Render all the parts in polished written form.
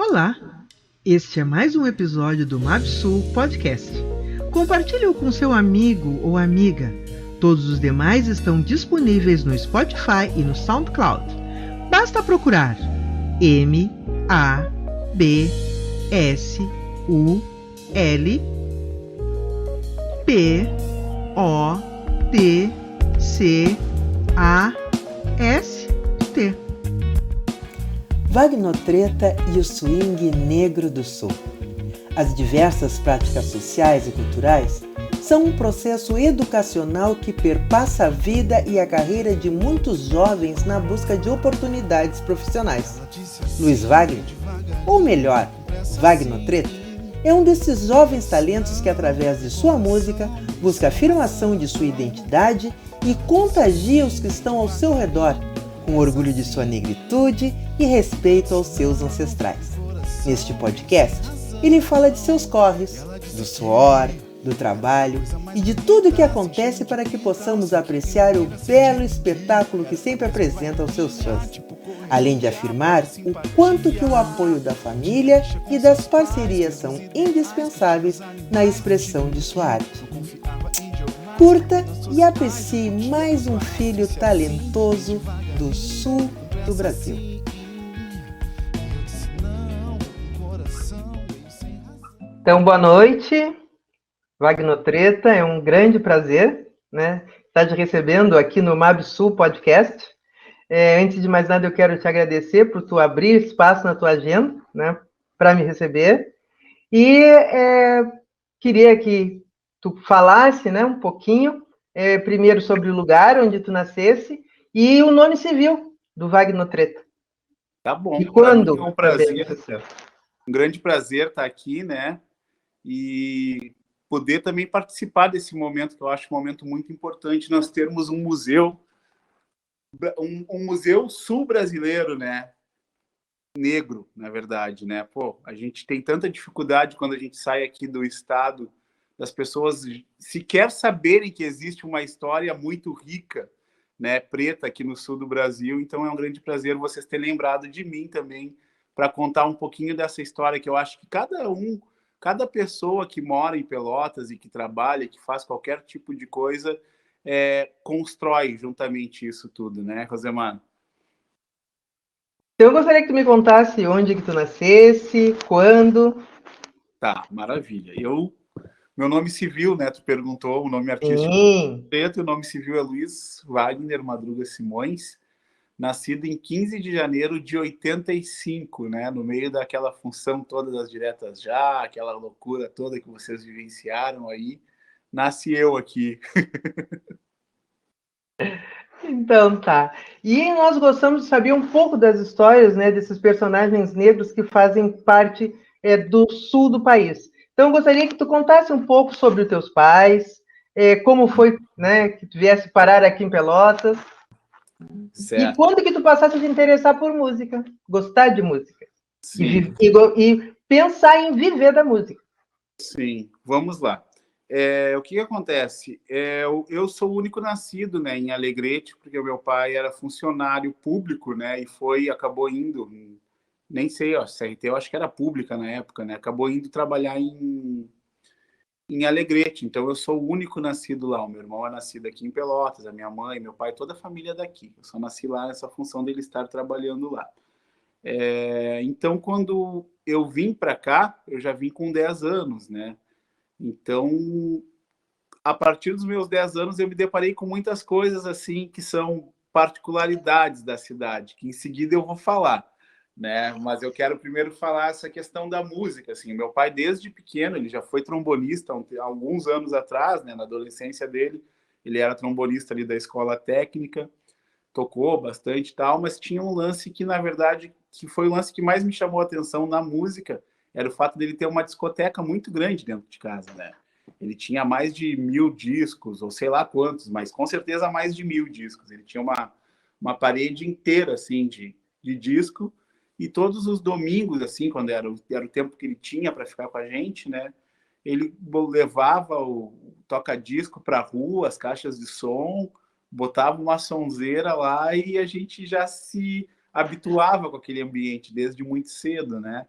Olá! Este é mais um episódio do MabSul Podcast. Compartilhe-o com seu amigo ou amiga. Todos os demais estão disponíveis no Spotify e no SoundCloud. Basta procurar MABSUL-PODCAST. Wagnotreta e o swing negro do sul. As diversas práticas sociais e culturais são um processo educacional que perpassa a vida e a carreira de muitos jovens na busca de oportunidades profissionais. Luiz Wagner, ou melhor, Wagnotreta, é um desses jovens talentos que, através de sua música, busca a afirmação de sua identidade e contagia os que estão ao seu redor, com orgulho de sua negritude e respeito aos seus ancestrais. Neste podcast, ele fala de seus corres, do suor, do trabalho e de tudo o que acontece para que possamos apreciar o belo espetáculo que sempre apresenta aos seus fãs, além de afirmar o quanto que o apoio da família e das parcerias são indispensáveis na expressão de sua arte. Curta e aprecie mais um filho talentoso do sul do Brasil. Então, boa noite, Wagnotreta. É um grande prazer, né, estar te recebendo aqui no MabSul Podcast. Antes de mais nada, eu quero te agradecer por tu abrir espaço na tua agenda, né, para me receber. E queria que tu falasse, né, um pouquinho, primeiro sobre o lugar onde tu nascesse e o nome civil do Wagnotreta. Tá bom. E quando? É um prazer, um grande prazer estar aqui, né? E poder também participar desse momento, que eu acho um momento muito importante, nós termos um museu, um museu sul-brasileiro, né? Negro, na verdade, né? Pô, a gente tem tanta dificuldade quando a gente sai aqui do estado, das pessoas sequer saberem que existe uma história muito rica, né, preta aqui no sul do Brasil. Então é um grande prazer vocês terem lembrado de mim também para contar um pouquinho dessa história que eu acho que cada pessoa que mora em Pelotas e que trabalha, que faz qualquer tipo de coisa, constrói juntamente isso tudo, né, Rosemar? Então, eu gostaria que tu me contasse onde que tu nascesse, quando. Tá, maravilha. Meu nome civil, né, tu perguntou, o nome artístico preto, e o nome civil é Luiz Wagner Madruga Simões, nascido em 15 de janeiro de 85, né, no meio daquela função toda das diretas já, aquela loucura toda que vocês vivenciaram aí, nasci eu aqui. Então tá. E nós gostamos de saber um pouco das histórias, né, desses personagens negros que fazem parte do sul do país. Então eu gostaria que tu contasse um pouco sobre os teus pais, como foi, né, que tu viesse parar aqui em Pelotas. Certo. E quando que tu passasse a te interessar por música, gostar de música. Sim. E pensar em viver da música. Sim, vamos lá. O que acontece? Eu sou o único nascido, né, em Alegrete, porque o meu pai era funcionário público, né, e acabou indo, nem sei, ó, CRT, eu acho que era pública na época, né, acabou indo trabalhar em Alegrete. Então eu sou o único nascido lá. O meu irmão é nascido aqui em Pelotas, a minha mãe, meu pai, toda a família daqui. Eu só nasci lá nessa função dele estar trabalhando lá. Então, quando eu vim para cá, eu já vim com 10 anos, né? Então, a partir dos meus 10 anos, eu me deparei com muitas coisas assim que são particularidades da cidade, que em seguida eu vou falar, né? Mas eu quero primeiro falar essa questão da música, assim. Meu pai, desde pequeno, ele já foi trombonista há alguns anos atrás, né? Na adolescência dele, ele era trombonista ali da escola técnica, tocou bastante e tal, mas tinha um lance que, na verdade, que foi o lance que mais me chamou a atenção na música, era o fato dele ter uma discoteca muito grande dentro de casa, né? Ele tinha mais de 1000 discos, ou sei lá quantos, mas com certeza mais de 1000 discos. Ele tinha uma parede inteira, assim, de disco, e todos os domingos, assim, quando era o tempo que ele tinha para ficar com a gente, né? Ele levava o toca-disco para a rua, as caixas de som, botava uma sonzeira lá e a gente já se habituava com aquele ambiente desde muito cedo, né?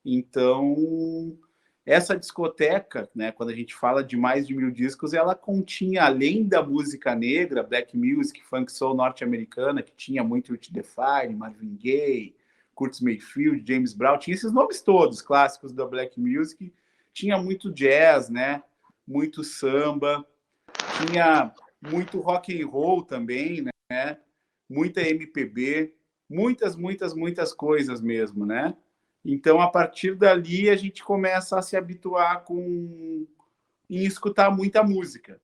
Então, essa discoteca, né, quando a gente fala de mais de 1.000 discos, ela continha, além da música negra, black music, funk soul norte-americana, que tinha muito Youth Define, Marvin Gaye, Curtis Mayfield, James Brown, tinha esses nomes todos clássicos da black music, tinha muito jazz, né, muito samba, tinha muito rock and roll também, né, muita MPB, muitas coisas mesmo, né? Então, a partir dali, a gente começa a se habituar em escutar muita música.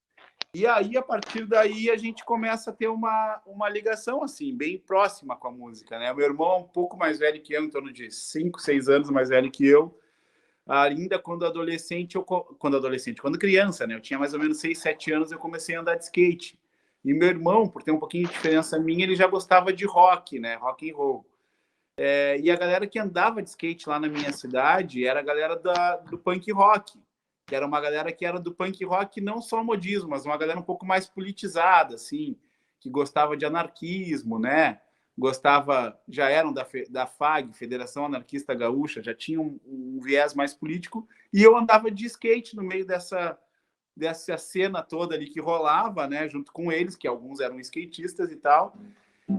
E aí, a partir daí, a gente começa a ter uma ligação, assim, bem próxima com a música, né? Meu irmão é um pouco mais velho que eu, em torno de 5, 6 anos mais velho que eu. Ainda quando criança, né? Eu tinha mais ou menos 6, 7 anos, eu comecei a andar de skate. E meu irmão, por ter um pouquinho de diferença minha, ele já gostava de rock, né? Rock and roll. E a galera que andava de skate lá na minha cidade era a galera do punk rock, que era uma galera que era do punk rock não só modismo, mas uma galera um pouco mais politizada, assim, que gostava de anarquismo, né? Já eram da FAG, Federação Anarquista Gaúcha, já tinham um viés mais político, e eu andava de skate no meio dessa cena toda ali que rolava, né? Junto com eles, que alguns eram skatistas e tal.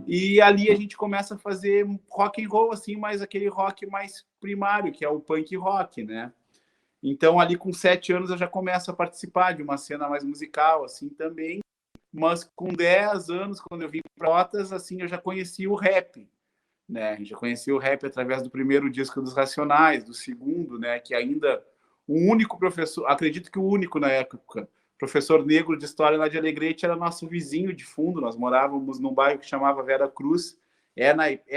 E ali a gente começa a fazer rock and roll, assim, mas aquele rock mais primário, que é o punk rock, né? Então, ali com 7 anos, eu já começo a participar de uma cena mais musical, assim, também. Mas com 10 anos, quando eu vim para Pelotas, assim, eu já conheci o rap, né? Já conheci o rap através do primeiro disco dos Racionais, do segundo, né? Que ainda o único professor, acredito que o único na época, professor negro de história lá de Alegrete, era nosso vizinho de fundo. Nós morávamos num bairro que chamava Vera Cruz,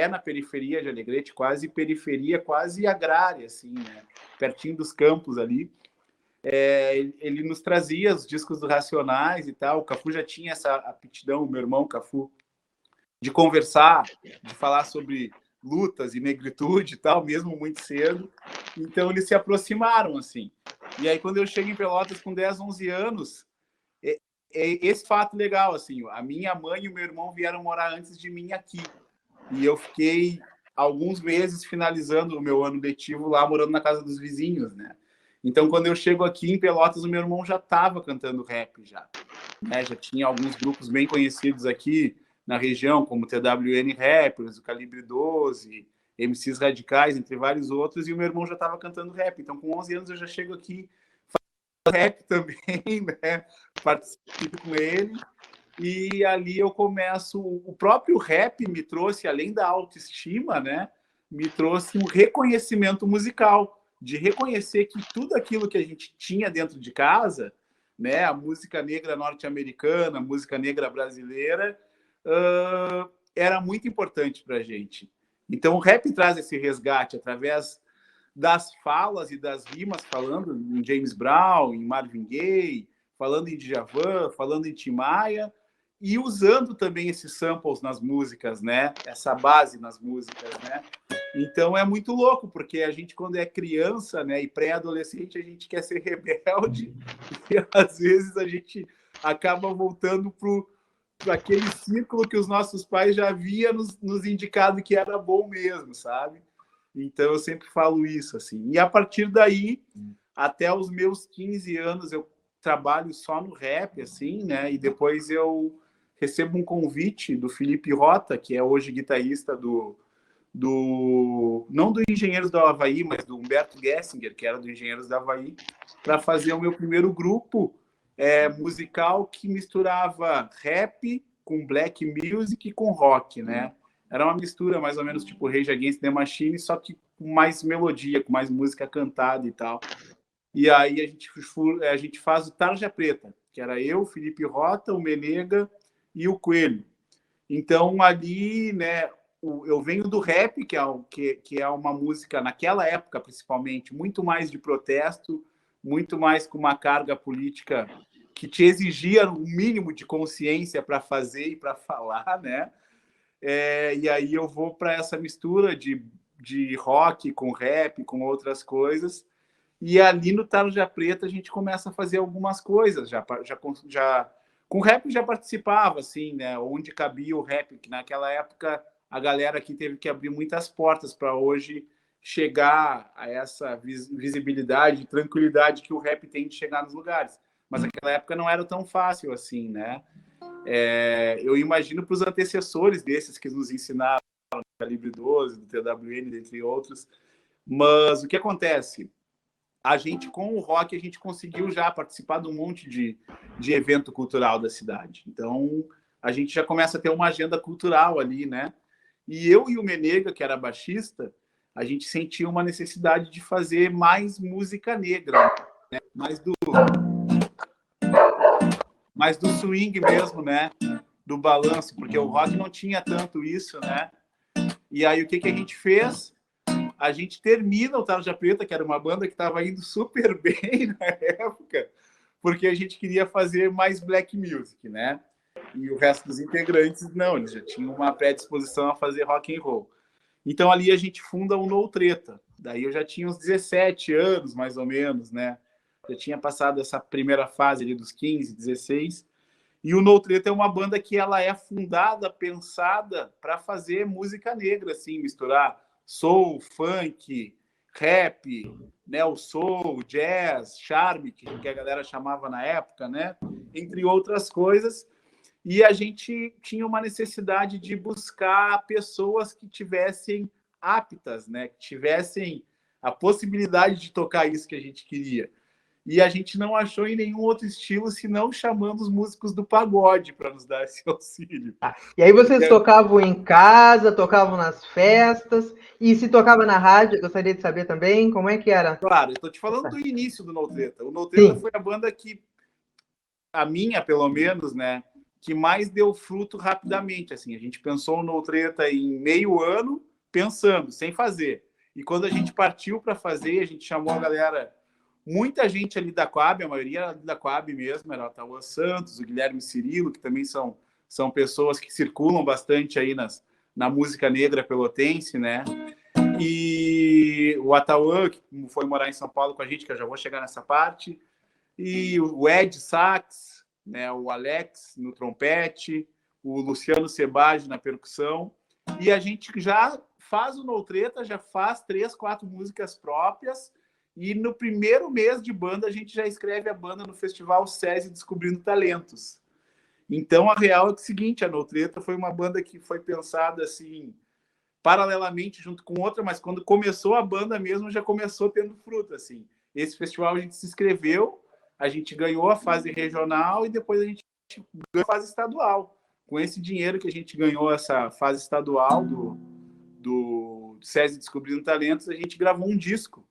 na periferia de Alegrete, quase periferia, quase agrária, assim, né? Pertinho dos campos ali. Ele nos trazia os discos do Racionais e tal. O Cafu já tinha essa aptidão, o meu irmão Cafu, de conversar, de falar sobre lutas e negritude e tal, mesmo muito cedo. Então, eles se aproximaram, assim. E aí, quando eu chego em Pelotas com 10, 11 anos, esse fato legal, assim, a minha mãe e o meu irmão vieram morar antes de mim aqui. E eu fiquei alguns meses finalizando o meu ano letivo lá, morando na casa dos vizinhos, né? Então, quando eu chego aqui em Pelotas, o meu irmão já estava cantando rap, já. Né? Já tinha alguns grupos bem conhecidos aqui na região, como TWN Rappers, o Calibre 12, MCs Radicais, entre vários outros, e o meu irmão já estava cantando rap. Então, com 11 anos, eu já chego aqui fazendo rap também, né? Participo com ele. E ali eu começo... O próprio rap me trouxe, além da autoestima, né? Me trouxe um reconhecimento musical, de reconhecer que tudo aquilo que a gente tinha dentro de casa, né? A música negra norte-americana, a música negra brasileira, era muito importante para a gente. Então, o rap traz esse resgate através das falas e das rimas, falando em James Brown, em Marvin Gaye, falando em Djavan, falando em Tim Maia, e usando também esses samples nas músicas, né? Essa base nas músicas, né? Então, é muito louco, porque a gente, quando é criança, né, e pré-adolescente, a gente quer ser rebelde, e às vezes a gente acaba voltando para aquele círculo que os nossos pais já haviam nos indicado que era bom mesmo, sabe? Então, eu sempre falo isso, assim. E a partir daí, até os meus 15 anos, eu trabalho só no rap, assim, né? E depois eu recebo um convite do Felipe Rota, que é hoje guitarrista não do Engenheiros do Havaí, mas do Humberto Gessinger, que era do Engenheiros do Havaí, para fazer o meu primeiro grupo musical que misturava rap com black music e com rock, né? Era uma mistura mais ou menos tipo Rage Against the Machine, só que com mais melodia, com mais música cantada e tal. E aí a gente faz o Tarja Preta, que era eu, Felipe Rota, o Menega e o Coelho. Então, ali, né, eu venho do rap, que é uma música, naquela época, principalmente, muito mais de protesto, muito mais com uma carga política que te exigia um mínimo de consciência para fazer e para falar, né? E aí eu vou para essa mistura de rock com rap, com outras coisas. E ali no Tarja Preta a gente começa a fazer algumas coisas. Já com rap já participava, assim, né? Onde cabia o rap, que naquela época a galera aqui teve que abrir muitas portas para hoje chegar a essa visibilidade, tranquilidade que o rap tem de chegar nos lugares. Mas naquela época não era tão fácil assim, né? Eu imagino para os antecessores desses que nos ensinaram, do Calibre 12, do TWN, entre outros. Mas o que acontece? A gente, com o rock, a gente conseguiu já participar de um monte de evento cultural da cidade. Então, a gente já começa a ter uma agenda cultural ali, né? E eu e o Menega, que era baixista, a gente sentia uma necessidade de fazer mais música negra, né? Mais do swing mesmo, né? Do balanço, porque o rock não tinha tanto isso, né? E aí, o que a gente fez? A gente termina o Tarja Preta, que era uma banda que estava indo super bem na época, porque a gente queria fazer mais black music, né? E o resto dos integrantes, não, eles já tinham uma predisposição a fazer rock and roll. Então, ali a gente funda o No Treta. Daí eu já tinha uns 17 anos, mais ou menos, né? Já tinha passado essa primeira fase ali dos 15, 16. E o No Treta é uma banda que ela é fundada, pensada para fazer música negra, assim, misturar soul, funk, rap, né, o soul, jazz, charme, que a galera chamava na época, né? Entre outras coisas. E a gente tinha uma necessidade de buscar pessoas que tivessem aptas, né? Que tivessem a possibilidade de tocar isso que a gente queria. E a gente não achou em nenhum outro estilo, senão chamando os músicos do pagode para nos dar esse auxílio. E aí vocês tocavam em casa, tocavam nas festas, e se tocava na rádio, eu gostaria de saber também, como é que era? Claro, eu estou te falando do início do No Treta. O No Treta foi a banda que, a minha pelo menos, né, que mais deu fruto rapidamente. Assim, a gente pensou no No Treta em meio ano, pensando, sem fazer. E quando a gente partiu para fazer, a gente chamou a galera... Muita gente ali da Coab, a maioria ali da Coab mesmo, era o Ataúa Santos, o Guilherme Cirilo, que também são pessoas que circulam bastante aí na música negra pelotense, né? E o Ataúa, que foi morar em São Paulo com a gente, que eu já vou chegar nessa parte, e o Ed Sax, né? O Alex no trompete, o Luciano Sebage na percussão, e a gente já faz o No Treta, já faz 3, 4 músicas próprias. E no primeiro mês de banda, a gente já escreve a banda no Festival SESI Descobrindo Talentos. Então, a real é o seguinte, a No Treta foi uma banda que foi pensada assim, paralelamente junto com outra, mas quando começou a banda mesmo, já começou tendo fruto. Assim. Esse festival a gente se inscreveu, a gente ganhou a fase regional e depois a gente ganhou a fase estadual. Com esse dinheiro que a gente ganhou essa fase estadual do SESI Descobrindo Talentos, a gente gravou um disco.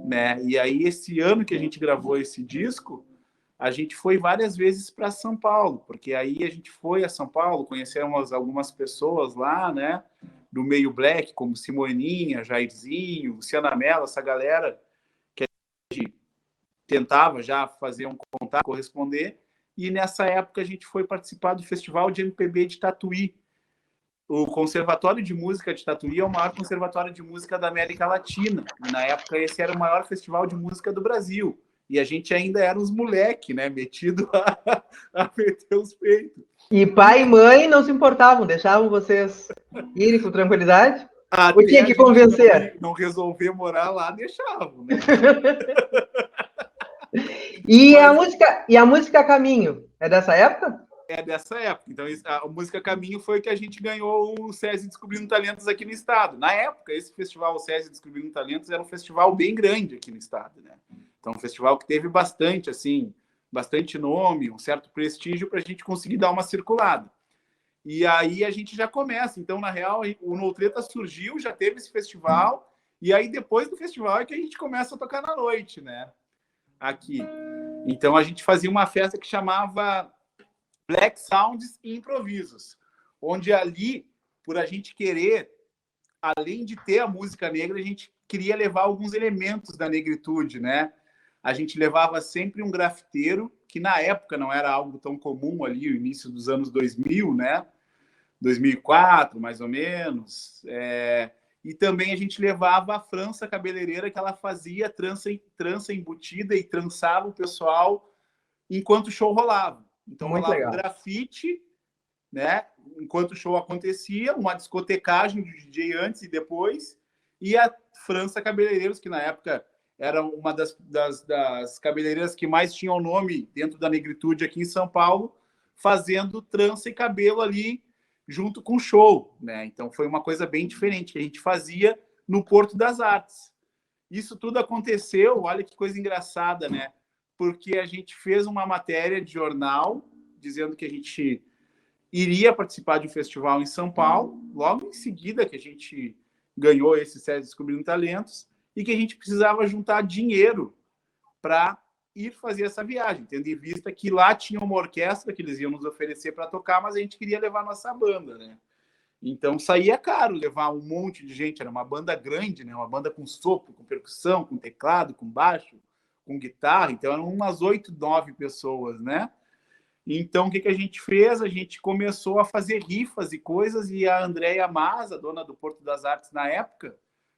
Né? E aí, esse ano que a gente gravou esse disco, a gente foi várias vezes para São Paulo, porque aí a gente foi a São Paulo, conhecemos algumas pessoas lá, né? Do meio black, como Simoninha, Jairzinho, Luciana Mello, essa galera que a gente tentava já fazer um contato, corresponder. E nessa época a gente foi participar do Festival de MPB de Tatuí. O Conservatório de Música de Tatuí é o maior conservatório de música da América Latina. E, na época, esse era o maior festival de música do Brasil. E a gente ainda era uns moleque, né? Metido a meter os peitos. E pai e mãe não se importavam, deixavam vocês irem com tranquilidade? Ou tinha que convencer? Não resolver morar lá, deixavam, né? E a música Caminho, é dessa época? É dessa época. Então, a música Caminho foi que a gente ganhou o SESI Descobrindo Talentos aqui no estado. Na época, esse festival, o SESI Descobrindo Talentos, era um festival bem grande aqui no estado, né? Então, um festival que teve bastante, assim, bastante nome, um certo prestígio para a gente conseguir dar uma circulada. E aí a gente já começa. Então, na real, o No Treta surgiu, já teve esse festival, e aí depois do festival é que a gente começa a tocar na noite, né? Aqui. Então, a gente fazia uma festa que chamava Black Sounds e Improvisos, onde ali, por a gente querer, além de ter a música negra, a gente queria levar alguns elementos da negritude, né? A gente levava sempre um grafiteiro, que na época não era algo tão comum ali, o início dos anos 2000, né? 2004, mais ou menos. E também a gente levava a França cabeleireira, que ela fazia trança embutida e trançava o pessoal enquanto o show rolava. Então, rolava um grafite, né? Enquanto o show acontecia, uma discotecagem do DJ antes e depois, e a França Cabeleireiros, que na época era uma das cabeleireiras que mais tinham nome dentro da negritude aqui em São Paulo, fazendo trança e cabelo ali junto com o show, né? Então foi uma coisa bem diferente que a gente fazia no Porto das Artes. Isso tudo aconteceu, olha que coisa engraçada, né? Porque a gente fez uma matéria de jornal dizendo que a gente iria participar de um festival em São Paulo, logo em seguida que a gente ganhou esse SESC Descobrindo Talentos, e que a gente precisava juntar dinheiro para ir fazer essa viagem, tendo em vista que lá tinha uma orquestra que eles iam nos oferecer para tocar, mas a gente queria levar nossa banda, né? Então saía caro levar um monte de gente, era uma banda grande, né? Uma banda com sopro, com percussão, com teclado, com baixo, com guitarra, então eram umas 8, 9 pessoas, né? Então o que a gente fez? A gente começou a fazer rifas e coisas, e a Andréia Maza, dona do Porto das Artes na época,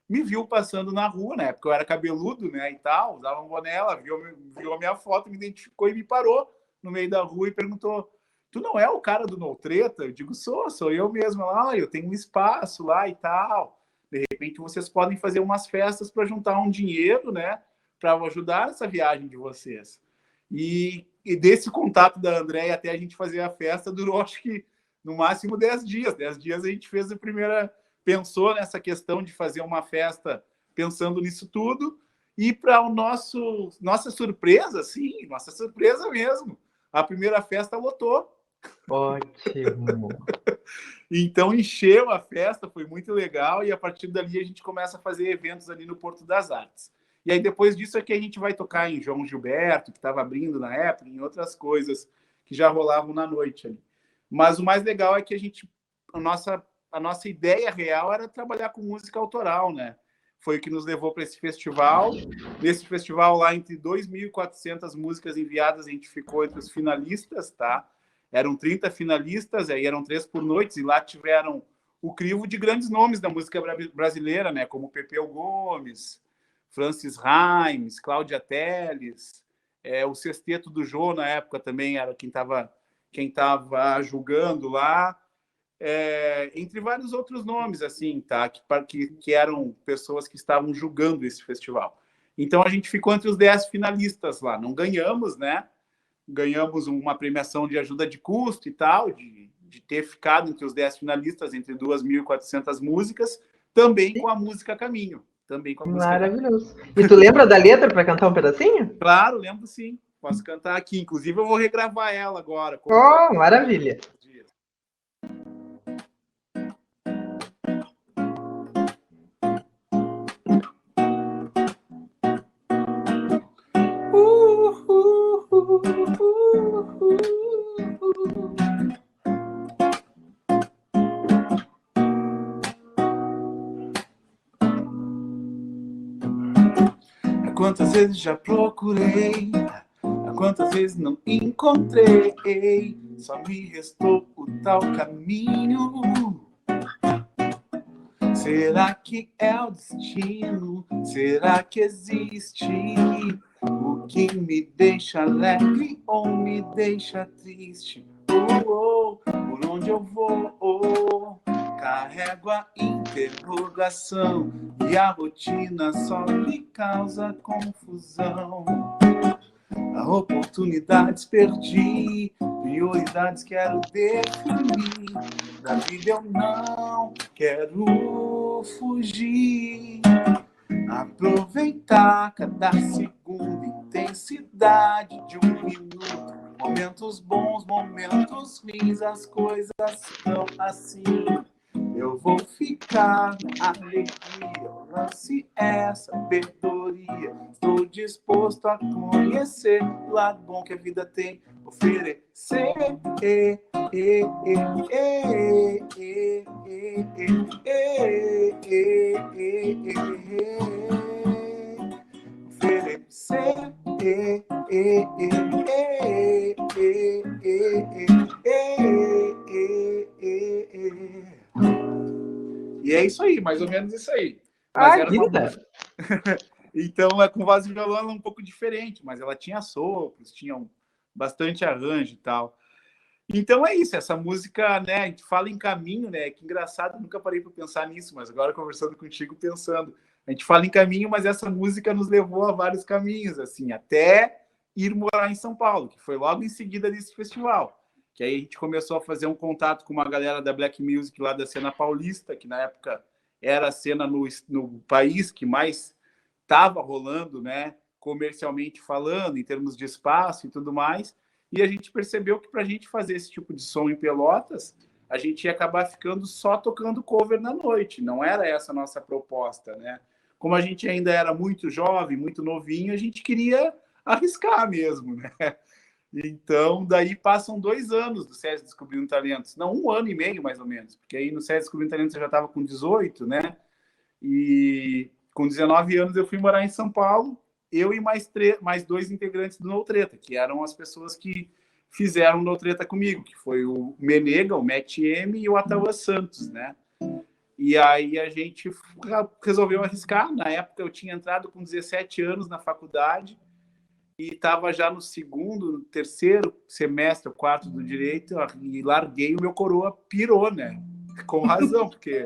me viu passando na rua, na época eu era cabeludo, né, e tal, usava um boné, ela viu a minha foto, me identificou e me parou no meio da rua e perguntou: tu não é o cara do No Treta? Eu digo, sou eu mesmo. Lá, eu tenho um espaço lá e tal. De repente vocês podem fazer umas festas para juntar um dinheiro, né, para ajudar essa viagem de vocês. E desse contato da Andréia até a gente fazer a festa durou, acho que no máximo 10 dias. 10 dias a gente fez a primeira, pensou nessa questão de fazer uma festa pensando nisso tudo, e para nossa surpresa, sim, nossa surpresa mesmo, a primeira festa lotou. Ótimo. Então encheu a festa, foi muito legal, e a partir dali a gente começa a fazer eventos ali no Porto das Artes. E aí depois disso é que a gente vai tocar em João Gilberto, que estava abrindo na época, em outras coisas que já rolavam na noite ali. Mas o mais legal é que a nossa ideia real era trabalhar com música autoral, né? Foi o que nos levou para esse festival. Nesse festival, lá, entre 2.400 músicas enviadas, a gente ficou entre os finalistas, tá? Eram 30 finalistas, aí eram 3 por noite, e lá tiveram o crivo de grandes nomes da música brasileira, né? Como Pepeu Gomes, Francis Raimes, Cláudia Telles, o Sexteto do Jô, na época, também era quem estava julgando lá. Entre vários outros nomes, assim, tá? Que eram pessoas que estavam julgando esse festival. Então, a gente ficou entre os 10 finalistas lá. Não ganhamos, né? Ganhamos uma premiação de ajuda de custo e tal, de ter ficado entre os 10 finalistas, entre 2.400 músicas, também com a música Caminho. Também com a música Maravilhoso. Caminho. E tu lembra da letra para cantar um pedacinho? Claro, lembro sim. Posso cantar aqui. Inclusive, eu vou regravar ela agora. Oh, maravilha. Quantas vezes já procurei, quantas vezes não encontrei, só me restou o tal caminho. Será que é o destino? Será que existe o que me deixa alegre ou me deixa triste? Por onde eu vou? Carrego a interrogação e a rotina só me causa confusão. Oportunidades perdi, prioridades quero definir. Da vida eu não quero fugir. Aproveitar cada segundo, intensidade de um minuto. Momentos bons, momentos ruins, as coisas são assim. Eu vou ficar na alegria, o lance é sabedoria. Estou disposto a conhecer o lado bom que a vida tem oferecer. Oferecer. E é isso aí, mais ou menos isso aí. Mas era Então, com voz de violão, ela é um pouco diferente, mas ela tinha sopros, tinha bastante arranjo e tal. Então é isso, essa música, né? A gente fala em caminho, né? Que engraçado, nunca parei para pensar nisso, mas agora conversando contigo, pensando. A gente fala em caminho, mas essa música nos levou a vários caminhos, assim, até ir morar em São Paulo, que foi logo em seguida desse festival. Que aí a gente começou a fazer um contato com uma galera da Black Music lá da cena paulista, que na época era a cena no país que mais estava rolando, né? Comercialmente falando, em termos de espaço e tudo mais. E a gente percebeu que para a gente fazer esse tipo de som em Pelotas, a gente ia acabar ficando só tocando cover na noite. Não era essa a nossa proposta, né? Como a gente ainda era muito jovem, muito novinho, a gente queria arriscar mesmo, né? Então, daí passam 2 anos do SESC Descobrindo Talentos. Não, 1 ano e meio, mais ou menos. Porque aí no SESC Descobrindo Talentos eu já estava com 18, né? E com 19 anos eu fui morar em São Paulo, eu e mais 2 integrantes do No Treta, que eram as pessoas que fizeram No Treta comigo, que foi o Menega, o Matt M e o Ataúa Santos, né? E aí a gente resolveu arriscar. Na época eu tinha entrado com 17 anos na faculdade e estava já no segundo, no terceiro semestre, o quarto do direito, e larguei, o meu coroa pirou, né? Com razão, porque...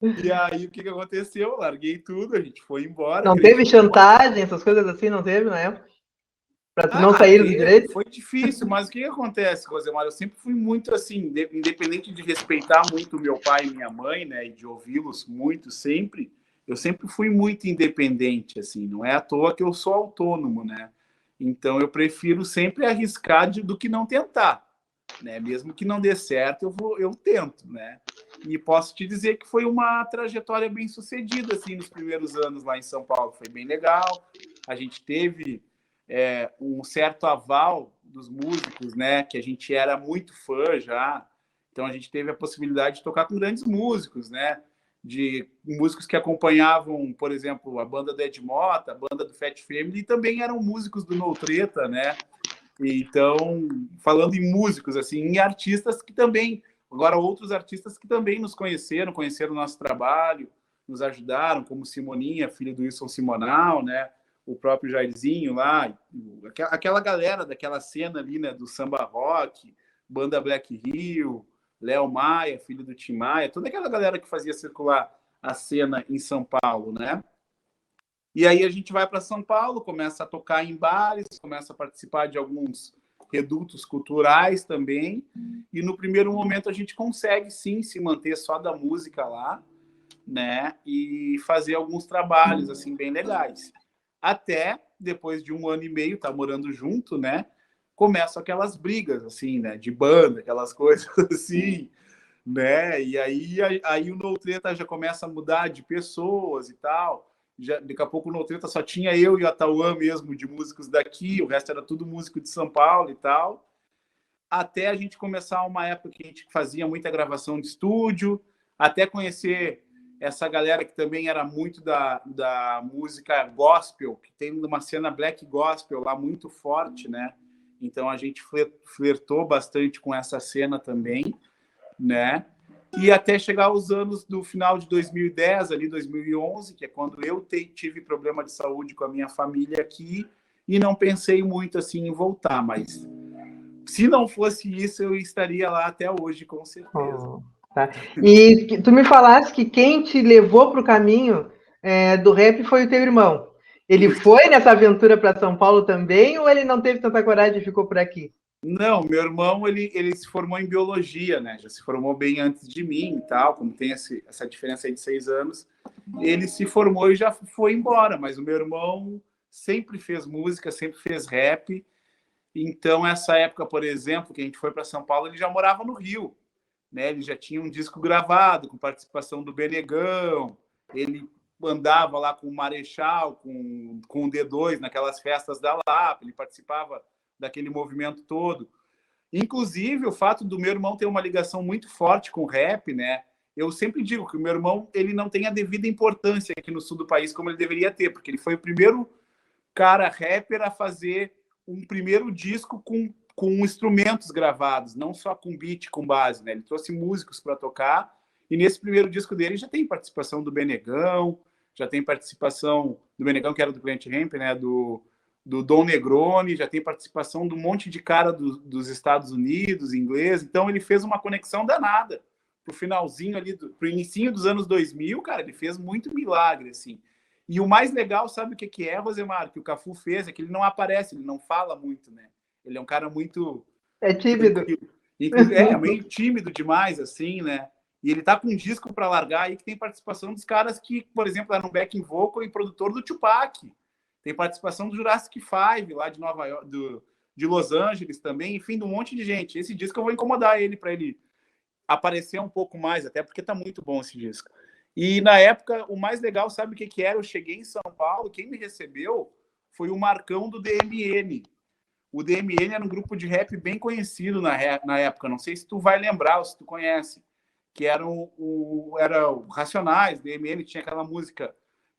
E aí, o que aconteceu? Eu larguei tudo, a gente foi embora. Não teve chantagem, essas coisas assim, não teve na época? Para tu não sair do direito? Foi difícil, mas o que acontece, Rosemar? Eu sempre fui muito assim, independente de respeitar muito meu pai e minha mãe, né, e de ouvi-los muito sempre, eu sempre fui muito independente, assim, não é à toa que eu sou autônomo, né? Então eu prefiro sempre arriscar do que não tentar, né? Mesmo que não dê certo, eu tento, né? E posso te dizer que foi uma trajetória bem sucedida, assim, nos primeiros anos lá em São Paulo. Foi bem legal. A gente teve um certo aval dos músicos, né? Que a gente era muito fã já. Então, a gente teve a possibilidade de tocar com grandes músicos, né? De músicos que acompanhavam, por exemplo, a banda do Ed Mota, a banda do Fat Family, e também eram músicos do No Treta, né? Então, falando em músicos, assim, em artistas que também... Agora, outros artistas que também nos conheceram o nosso trabalho, nos ajudaram, como Simoninha, filho do Wilson Simonal, né? O próprio Jairzinho lá, aquela galera daquela cena ali, né? Do samba rock, banda Black Rio, Léo Maia, filho do Tim Maia, toda aquela galera que fazia circular a cena em São Paulo, né? E aí a gente vai para São Paulo, começa a tocar em bares, começa a participar de alguns redutos culturais também, e no primeiro momento a gente consegue sim se manter só da música lá, né, e fazer alguns trabalhos assim bem legais. Até depois de 1 ano e meio, tá morando junto, né, começam aquelas brigas assim, né, de banda, aquelas coisas assim, né, e aí o No Treta já começa a mudar de pessoas e tal. Já, daqui a pouco no Treta só tinha eu e o Atauã mesmo de músicos daqui, o resto era tudo músico de São Paulo e tal, até a gente começar uma época que a gente fazia muita gravação de estúdio, até conhecer essa galera que também era muito da música gospel, que tem uma cena black gospel lá muito forte, né? Então a gente flertou bastante com essa cena também, né? E até chegar aos anos do final de 2010, ali 2011, que é quando eu tive problema de saúde com a minha família aqui e não pensei muito assim em voltar, mas se não fosse isso, eu estaria lá até hoje, com certeza. Tá. E tu me falaste que quem te levou para o caminho do rap foi o teu irmão. Ele foi nessa aventura para São Paulo também ou ele não teve tanta coragem e ficou por aqui? Não, meu irmão, ele se formou em biologia, né? Já se formou bem antes de mim e tal, como tem essa diferença aí de 6 anos. Ele se formou e já foi embora, mas o meu irmão sempre fez música, sempre fez rap. Então, essa época, por exemplo, que a gente foi para São Paulo, ele já morava no Rio, né? Ele já tinha um disco gravado, com participação do Benegão, ele andava lá com o Marechal, com o D2, naquelas festas da Lapa, ele participava daquele movimento todo. Inclusive, o fato do meu irmão ter uma ligação muito forte com o rap, né? Eu sempre digo que o meu irmão ele não tem a devida importância aqui no sul do país como ele deveria ter, porque ele foi o primeiro cara rapper a fazer um primeiro disco com instrumentos gravados, não só com beat, com base, né? Ele trouxe músicos para tocar, e nesse primeiro disco dele já tem participação do Benegão, já tem participação do Benegão, que era do Plant Ramp, né? Do do Dom Negroni, já tem participação de um monte de cara dos Estados Unidos, inglês. Então, ele fez uma conexão danada pro finalzinho ali, pro inicinho dos anos 2000, cara, ele fez muito milagre, assim. E o mais legal, sabe o que é, Rosemar, que o Cafu fez, é que ele não aparece, ele não fala muito, né? Ele é um cara muito... É tímido. É, meio tímido demais, assim, né? E ele tá com um disco para largar aí que tem participação dos caras que, por exemplo, eram backing vocal e produtor do Tupac. Tem participação do Jurassic 5, lá de Nova York, de Los Angeles também, enfim, de um monte de gente. Esse disco eu vou incomodar ele para ele aparecer um pouco mais, até porque tá muito bom esse disco. E na época, o mais legal, sabe o que era? Eu cheguei em São Paulo, quem me recebeu foi o Marcão do DMN. O DMN era um grupo de rap bem conhecido na época, não sei se tu vai lembrar ou se tu conhece, que era o Racionais. DMN tinha aquela música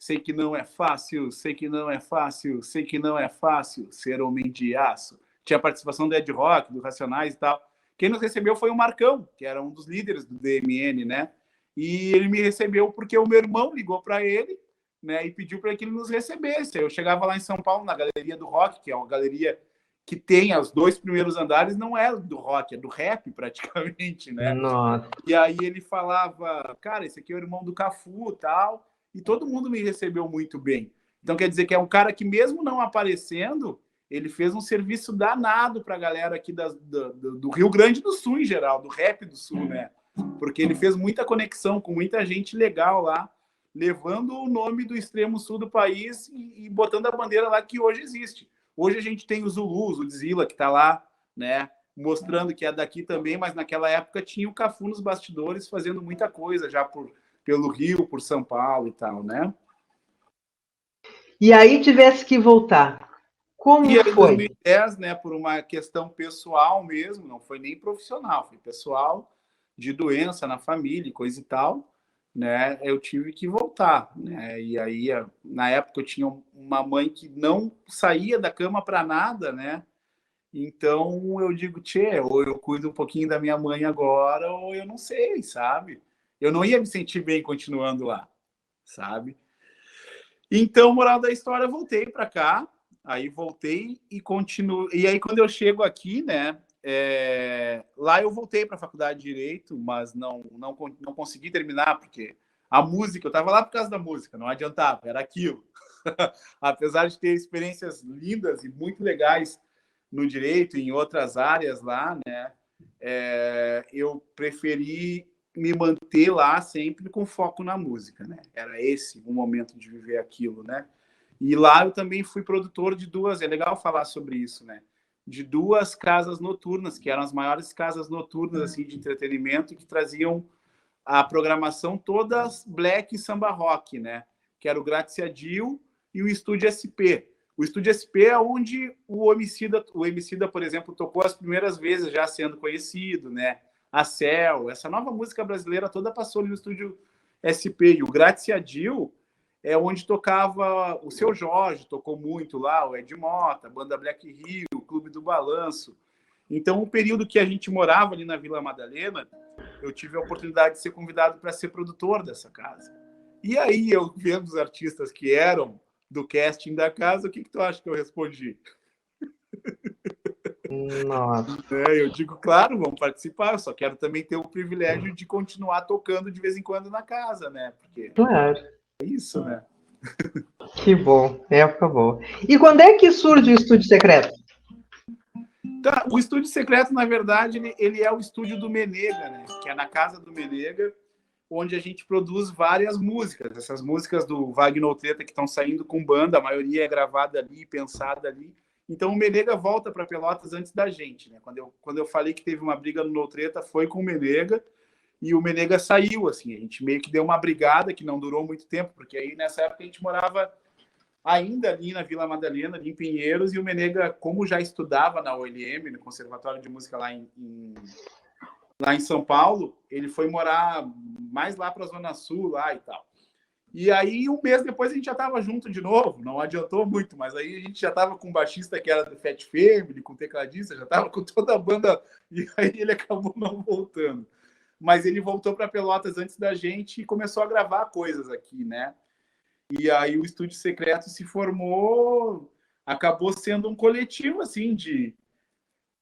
Sei que não é fácil, sei que não é fácil, sei que não é fácil ser homem de aço. Tinha a participação do Ed Rock, do Racionais e tal. Quem nos recebeu foi o Marcão, que era um dos líderes do DMN, né? E ele me recebeu porque o meu irmão ligou para ele, né, e pediu para que ele nos recebesse. Eu chegava lá em São Paulo, na Galeria do Rock, que é uma galeria que tem os 2 primeiros andares, não é do rock, é do rap praticamente, né? Nossa. E aí ele falava, cara, esse aqui é o irmão do Cafu e tal, e todo mundo me recebeu muito bem. Então quer dizer que é um cara que mesmo não aparecendo, ele fez um serviço danado para a galera aqui do Rio Grande do Sul em geral, do rap do Sul, né? Porque ele fez muita conexão com muita gente legal lá, levando o nome do extremo sul do país e botando a bandeira lá que hoje existe. Hoje a gente tem o Zulu, o Zilla, que está lá, né, mostrando que é daqui também, mas naquela época tinha o Cafu nos bastidores fazendo muita coisa já pelo Rio, por São Paulo e tal, né? E aí tivesse que voltar. Como e aí, foi? Em 2010, né, por uma questão pessoal mesmo, não foi nem profissional, foi pessoal, de doença na família, coisa e tal, né, eu tive que voltar, né, e aí, na época, eu tinha uma mãe que não saía da cama para nada, né, então eu digo, tchê, ou eu cuido um pouquinho da minha mãe agora, ou eu não sei, sabe? Eu não ia me sentir bem continuando lá, sabe? Então, moral da história, eu voltei para cá, aí voltei e continuo. E aí, quando eu chego aqui, né, lá eu voltei para a faculdade de Direito, mas não consegui terminar, porque a música, eu estava lá por causa da música, não adiantava, era aquilo. Apesar de ter experiências lindas e muito legais no direito e em outras áreas lá, né, eu preferi me manter lá sempre com foco na música, né? Era esse o momento de viver aquilo, né? E lá eu também fui produtor de duas, é legal falar sobre isso, né? De 2 casas noturnas, que eram as maiores casas noturnas assim, de entretenimento, que traziam a programação todas black e samba rock, né? Que era o Graziadil e o Estúdio SP. O Estúdio SP é onde o Emicida, por exemplo, tocou as primeiras vezes já sendo conhecido, né? A Céu, essa nova música brasileira toda passou ali no Estúdio SP. E o Graziadil é onde tocava o Seu Jorge, tocou muito lá, o Ed Mota, a banda Black Rio, o Clube do Balanço. Então, o período que a gente morava ali na Vila Madalena, eu tive a oportunidade de ser convidado para ser produtor dessa casa. E aí, eu vendo os artistas que eram do casting da casa, o que tu acha que eu respondi? Nossa. Eu digo, claro, vamos participar, eu só quero também ter o privilégio de continuar tocando de vez em quando na casa, né? Porque Claro. é isso, né? Que bom, época boa. E quando é que surge o Estúdio Secreto? Tá, o Estúdio Secreto, na verdade, ele é o estúdio do Menega, né? Que é na casa do Menega, onde a gente produz várias músicas. Essas músicas do Wagner Treta que estão saindo com banda, a maioria é gravada ali, pensada ali. Então o Menega volta para Pelotas antes da gente, né? Quando eu falei que teve uma briga no No Treta, foi com o Menega, e o Menega saiu, assim, a gente meio que deu uma brigada que não durou muito tempo, porque aí nessa época a gente morava ainda ali na Vila Madalena, ali em Pinheiros, e o Menega, como já estudava na ULM, no Conservatório de Música lá em São Paulo, ele foi morar mais lá para a Zona Sul, lá e tal. E aí, um mês depois, a gente já estava junto de novo, não adiantou muito, mas aí a gente já estava com um baixista que era do Fat Family, com tecladista, já estava com toda a banda, e aí ele acabou não voltando. Mas ele voltou para Pelotas antes da gente e começou a gravar coisas aqui, né? E aí o Estúdio Secreto se formou acabou sendo um coletivo assim de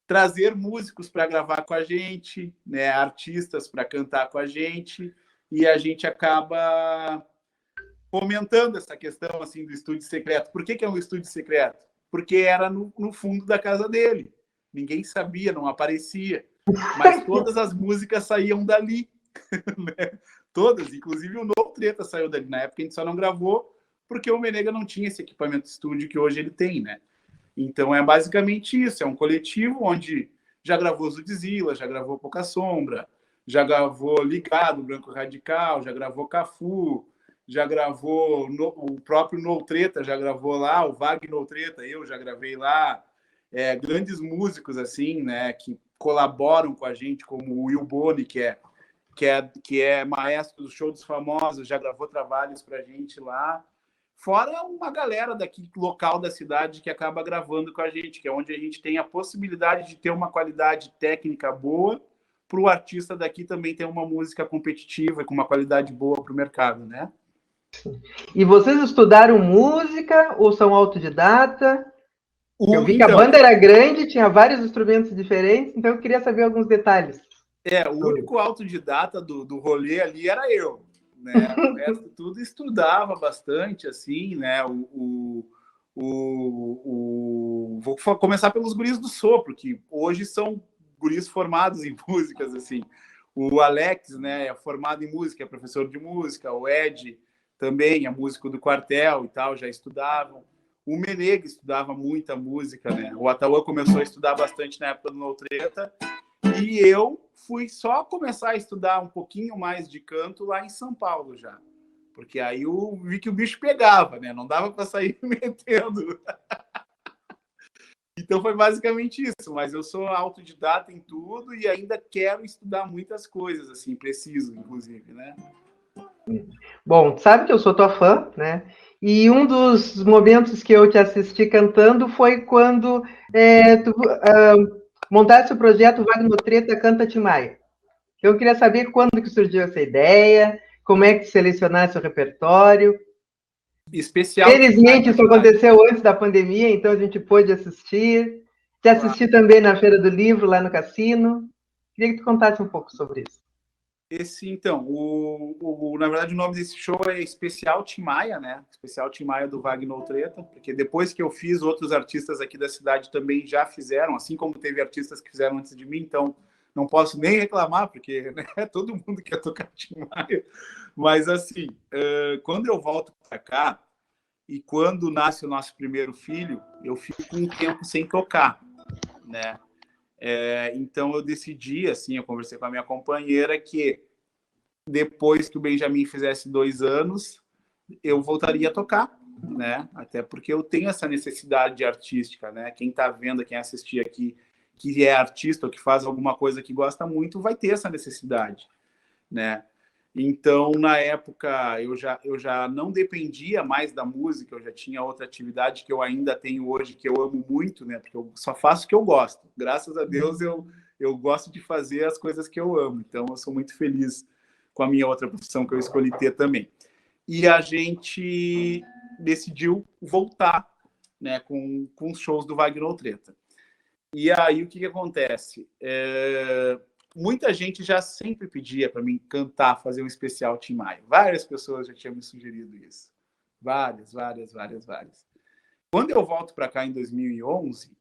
trazer músicos para gravar com a gente, né, artistas para cantar com a gente, e a gente acaba fomentando essa questão assim do estúdio secreto. Por que é um estúdio secreto? Porque era no fundo da casa dele. Ninguém sabia, não aparecia. Mas todas as músicas saíam dali. Né? Todas, inclusive o Novo Treta saiu dali. Na época a gente só não gravou porque o Menega não tinha esse equipamento de estúdio que hoje ele tem, né? Então é basicamente isso. É um coletivo onde já gravou Zudzilla, já gravou Pouca Sombra, já gravou Ligado, Branco Radical, já gravou Cafu, já gravou o próprio No Treta, já gravou lá, o Wagner No Treta, eu já gravei lá. Grandes músicos assim, né, que colaboram com a gente, como o Will Boni, que é maestro do Show dos Famosos, já gravou trabalhos para a gente lá. Fora uma galera daqui local da cidade que acaba gravando com a gente, que é onde a gente tem a possibilidade de ter uma qualidade técnica boa para o artista daqui também ter uma música competitiva e com uma qualidade boa para o mercado, né? E vocês estudaram música ou são autodidata? Eu vi que a banda era grande, tinha vários instrumentos diferentes, então eu queria saber alguns detalhes. O único autodidata do rolê ali era eu, né? O resto tudo estudava bastante, assim, né? Vou começar pelos guris do sopro, que hoje são guris formados em músicas, assim. O Alex, né, é formado em música, é professor de música. O Ed também é músico do quartel e tal, já estudavam. O Menega estudava muita música, né? O Atauã começou a estudar bastante na época do No Treta. E eu fui só começar a estudar um pouquinho mais de canto lá em São Paulo já. Porque aí eu vi que o bicho pegava, né? Não dava para sair metendo. Então foi basicamente isso. Mas eu sou autodidata em tudo e ainda quero estudar muitas coisas, assim, preciso, inclusive, né? Bom, sabe que eu sou tua fã, né? E um dos momentos que eu te assisti cantando foi quando tu montasse o projeto Wagner Treta Canta Tim Maia. Eu queria saber quando que surgiu essa ideia, como é que selecionasse o repertório. Especial. Felizmente isso aconteceu antes da pandemia, então a gente pôde assistir. Te assisti também na Feira do Livro, lá no Cassino. Queria que tu contasse um pouco sobre isso. Então, na verdade, o nome desse show é Especial Tim Maia, né? Especial Tim Maia do Wagner Treta, porque depois que eu fiz, outros artistas aqui da cidade também já fizeram, assim como teve artistas que fizeram antes de mim, então não posso nem reclamar, porque né, todo mundo quer tocar Tim Maia. Mas, assim, quando eu volto para cá e quando nasce o nosso primeiro filho, eu fico um tempo sem tocar, né? Então eu decidi, assim, eu conversei com a minha companheira que depois que o Benjamin fizesse 2 anos, eu voltaria a tocar, né? Até porque eu tenho essa necessidade artística, né? Quem está vendo, quem assistir aqui, que é artista ou que faz alguma coisa que gosta muito, vai ter essa necessidade, né? Então, na época, eu já não dependia mais da música, eu já tinha outra atividade que eu ainda tenho hoje, que eu amo muito, né? Porque eu só faço o que eu gosto. Graças a Deus, eu gosto de fazer as coisas que eu amo. Então, eu sou muito feliz com a minha outra profissão que eu escolhi ter também. E a gente decidiu voltar, né, com os shows do Wagner Treta. E aí, o que acontece? Muita gente já sempre pedia para mim cantar, fazer um especial Tim Maia. Várias pessoas já tinham me sugerido isso. Várias. Quando eu volto para cá em 2011,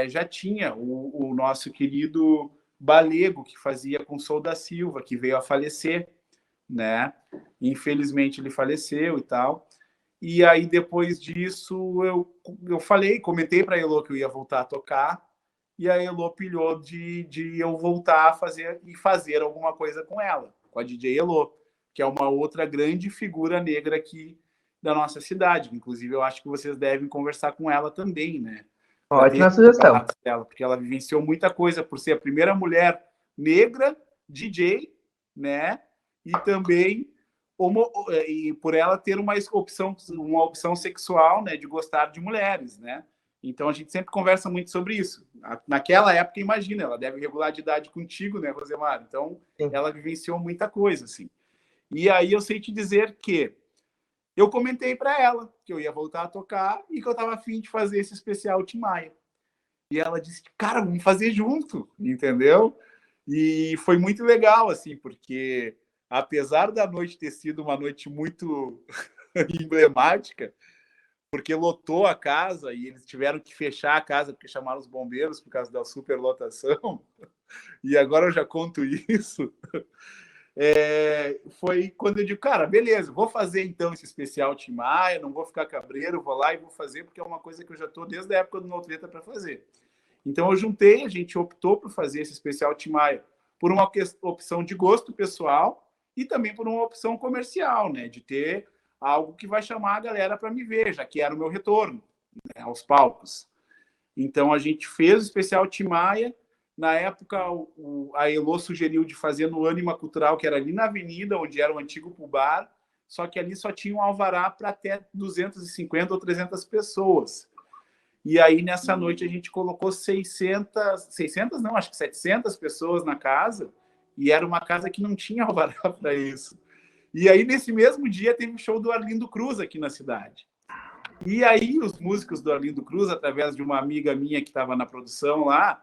já tinha o nosso querido Balego, que fazia com Sol da Silva, que veio a falecer, né? Infelizmente ele faleceu e tal. E aí, depois disso, eu comentei para a Elô que eu ia voltar a tocar, e a Elô pilhou de eu voltar a fazer alguma coisa com ela, com a DJ Elô, que é uma outra grande figura negra aqui da nossa cidade. Inclusive, eu acho que vocês devem conversar com ela também, né? Ótima sugestão. Dela, porque ela vivenciou muita coisa por ser a primeira mulher negra DJ, né? E também e por ela ter uma opção sexual, né? De gostar de mulheres, né? Então, a gente sempre conversa muito sobre isso. Naquela época, imagina, ela deve regular de idade contigo, né, Rosemar? Então, ela vivenciou muita coisa, assim. E aí, eu sei te dizer que eu comentei para ela que eu ia voltar a tocar e que eu estava afim de fazer esse especial Tim Maia. E ela disse, cara, vamos fazer junto, entendeu? E foi muito legal, assim, porque apesar da noite ter sido uma noite muito emblemática, porque lotou a casa e eles tiveram que fechar a casa porque chamaram os bombeiros por causa da superlotação, e agora eu já conto isso, foi quando eu digo, cara, beleza, vou fazer então esse especial Tim Maia, não vou ficar cabreiro, vou lá e vou fazer, porque é uma coisa que eu já estou desde a época do No Treta para fazer. Então eu juntei, a gente optou por fazer esse especial Tim Maia por uma opção de gosto pessoal e também por uma opção comercial, né, de ter algo que vai chamar a galera para me ver, já que era o meu retorno, né, aos palcos. Então a gente fez o especial Tim Maia. Na época, a Elô sugeriu de fazer no Ânima Cultural, que era ali na avenida, onde era o antigo Pubar, só que ali só tinha um alvará para até 250 ou 300 pessoas. E aí, nessa noite, a gente colocou 600 não, acho que 700 pessoas na casa, e era uma casa que não tinha alvará para isso. E aí, nesse mesmo dia, teve um show do Arlindo Cruz aqui na cidade. E aí, os músicos do Arlindo Cruz, através de uma amiga minha que estava na produção lá,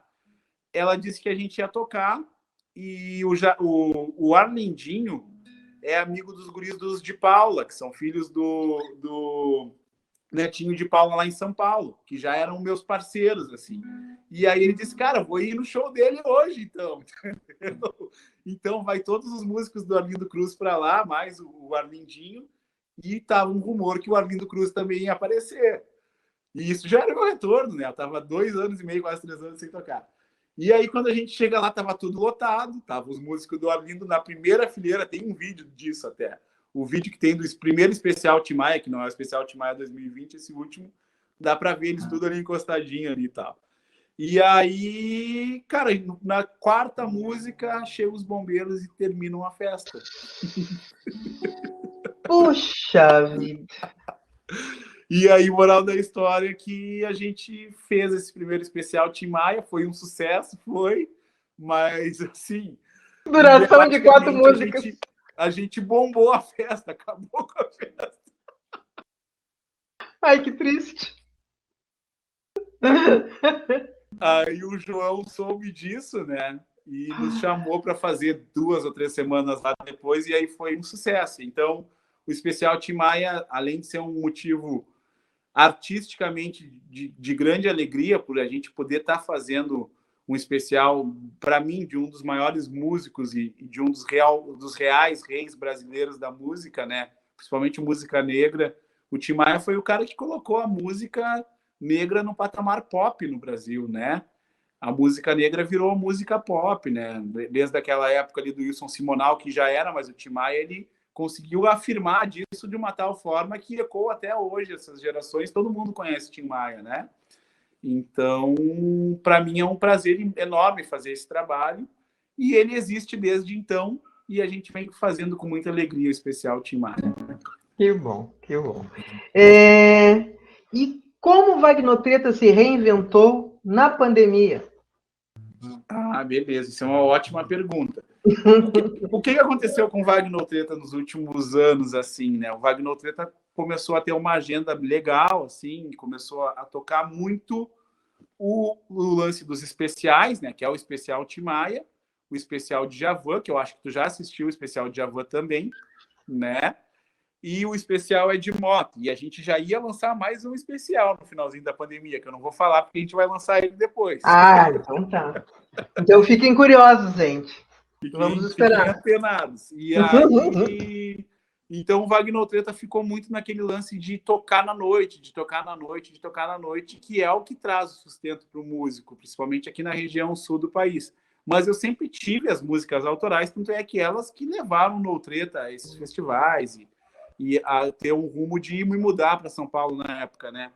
ela disse que a gente ia tocar, e o Arlindinho é amigo dos guris dos de Paula, que são filhos do netinho de Paula lá em São Paulo, que já eram meus parceiros, assim. E aí ele disse, cara, vou ir no show dele hoje, então. Então vai todos os músicos do Arlindo Cruz para lá, mais o Arlindinho, e tava um rumor que o Arlindo Cruz também ia aparecer. E isso já era meu retorno, né? Eu tava 2 anos e meio, quase 3 anos sem tocar. E aí, quando a gente chega lá, tava tudo lotado, tava os músicos do Arlindo na primeira fileira, tem um vídeo disso até. O vídeo que tem do primeiro especial Tim Maia, que não é o especial Tim Maia 2020, esse último, dá para ver eles tudo ali encostadinho ali e tal. E aí, cara, na quarta música, chegam os bombeiros e terminam a festa. Puxa vida! E aí, moral da história é que a gente fez esse primeiro especial Tim Maia, foi um sucesso, foi, mas assim... Duração de 4 músicas. A gente bombou a festa, acabou com a festa. Ai, que triste. Aí o João soube disso, né? E nos chamou para fazer 2 ou 3 semanas lá depois, e aí foi um sucesso. Então, o especial Tim Maia, além de ser um motivo artisticamente de grande alegria por a gente poder estar fazendo um especial, para mim, de um dos maiores músicos e de um dos reais reis brasileiros da música, né? Principalmente música negra. O Tim Maia foi o cara que colocou a música negra no patamar pop no Brasil, né? A música negra virou música pop, né? Desde aquela época ali do Wilson Simonal, que já era, mas o Tim Maia, ele conseguiu afirmar disso de uma tal forma que ecoa até hoje, essas gerações, todo mundo conhece Tim Maia, né? Então, para mim é um prazer enorme fazer esse trabalho, e ele existe desde então, e a gente vem fazendo com muita alegria o especial Tim Maia. Que bom, que bom. E como o Wagner Treta se reinventou na pandemia? Ah, beleza, isso é uma ótima pergunta. O que aconteceu com o Wagner Treta nos últimos anos, assim, né? O Wagner Treta começou a ter uma agenda legal, assim, começou a tocar muito o lance dos especiais, né? Que é o especial Tim Maia, o especial de Djavan, que eu acho que tu já assistiu o especial de Djavan também, né? E o especial é de moto. E a gente já ia lançar mais um especial no finalzinho da pandemia, que eu não vou falar porque a gente vai lançar ele depois. Ah, então tá. Então fiquem curiosos, gente. Vamos esperar. Fiquem antenados. E aí... Então o Wagner Treta ficou muito naquele lance de tocar na noite, de tocar na noite, de tocar na noite, que é o que traz o sustento para o músico, principalmente aqui na região sul do país. Mas eu sempre tive as músicas autorais, tanto é que elas que levaram o No Treta a esses festivais e a ter um rumo de me mudar para São Paulo na época, né?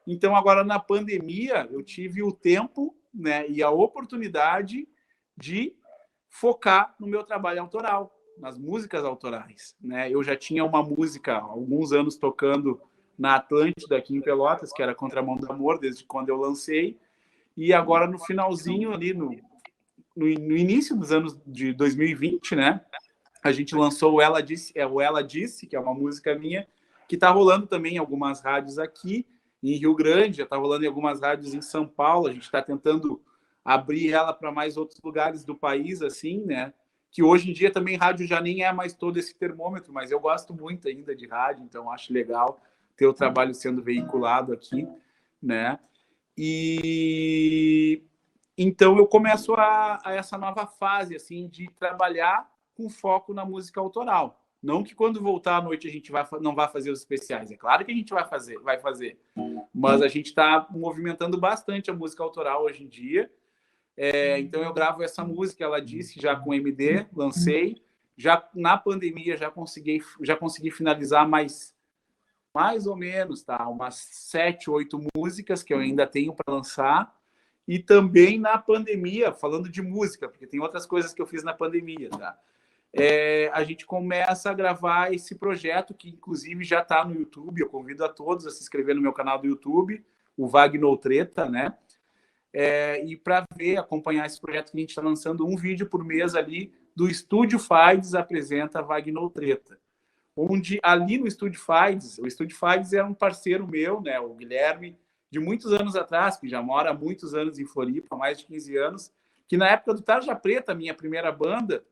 Então, agora, na pandemia, eu tive o tempo, né, e a oportunidade de focar no meu trabalho autoral, nas músicas autorais, né? Eu já tinha uma música há alguns anos tocando na Atlântida, aqui em Pelotas, que era Contramão do Amor, desde quando eu lancei, e agora no finalzinho, ali no início dos anos de 2020, né? A gente lançou o Ela Disse, que é uma música minha, que está rolando também em algumas rádios aqui em Rio Grande, já está rolando em algumas rádios em São Paulo. A gente está tentando abrir ela para mais outros lugares do país, assim, né? Que hoje em dia também rádio já nem é mais todo esse termômetro, mas eu gosto muito ainda de rádio, então acho legal ter o trabalho sendo veiculado aqui, né? E então eu começo a essa nova fase, assim, de trabalhar com foco na música autoral. Não que quando voltar à noite a gente não vai fazer os especiais. É claro que a gente vai fazer. Mas a gente está movimentando bastante a música autoral hoje em dia. Então eu gravo essa música, ela disse, já com MD, lancei. Já na pandemia já consegui finalizar mais ou menos, tá? Umas 7, 8 músicas que eu ainda tenho para lançar. E também na pandemia, falando de música, porque tem outras coisas que eu fiz na pandemia, tá? A gente começa a gravar esse projeto, que inclusive já está no YouTube. Eu convido a todos a se inscrever no meu canal do YouTube, o Wagner Treta, né? E para acompanhar esse projeto que a gente está lançando um vídeo por mês ali do Estúdio Fides apresenta Wagner Treta. Onde ali no Estúdio Fides, o Estúdio Fides é um parceiro meu, né? O Guilherme, de muitos anos atrás, que já mora há muitos anos em Floripa, há mais de 15 anos, que na época do Tarja Preta, minha primeira banda,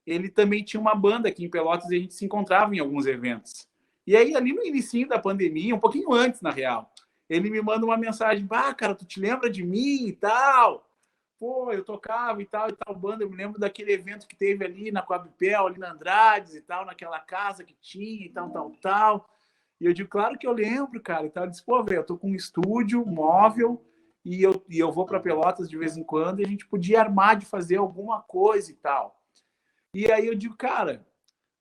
ele também tinha uma banda aqui em Pelotas e a gente se encontrava em alguns eventos. E aí, ali no início da pandemia, um pouquinho antes, na real, ele me manda uma mensagem: cara, tu te lembra de mim e tal? Pô, eu tocava e tal banda, eu me lembro daquele evento que teve ali na Coabipel, ali na Andrades e tal, naquela casa que tinha e tal. E eu digo: claro que eu lembro, cara. E tal. Ele disse: pô, velho, eu tô com um estúdio móvel e eu vou para Pelotas de vez em quando e a gente podia armar de fazer alguma coisa e tal. E aí eu digo: cara,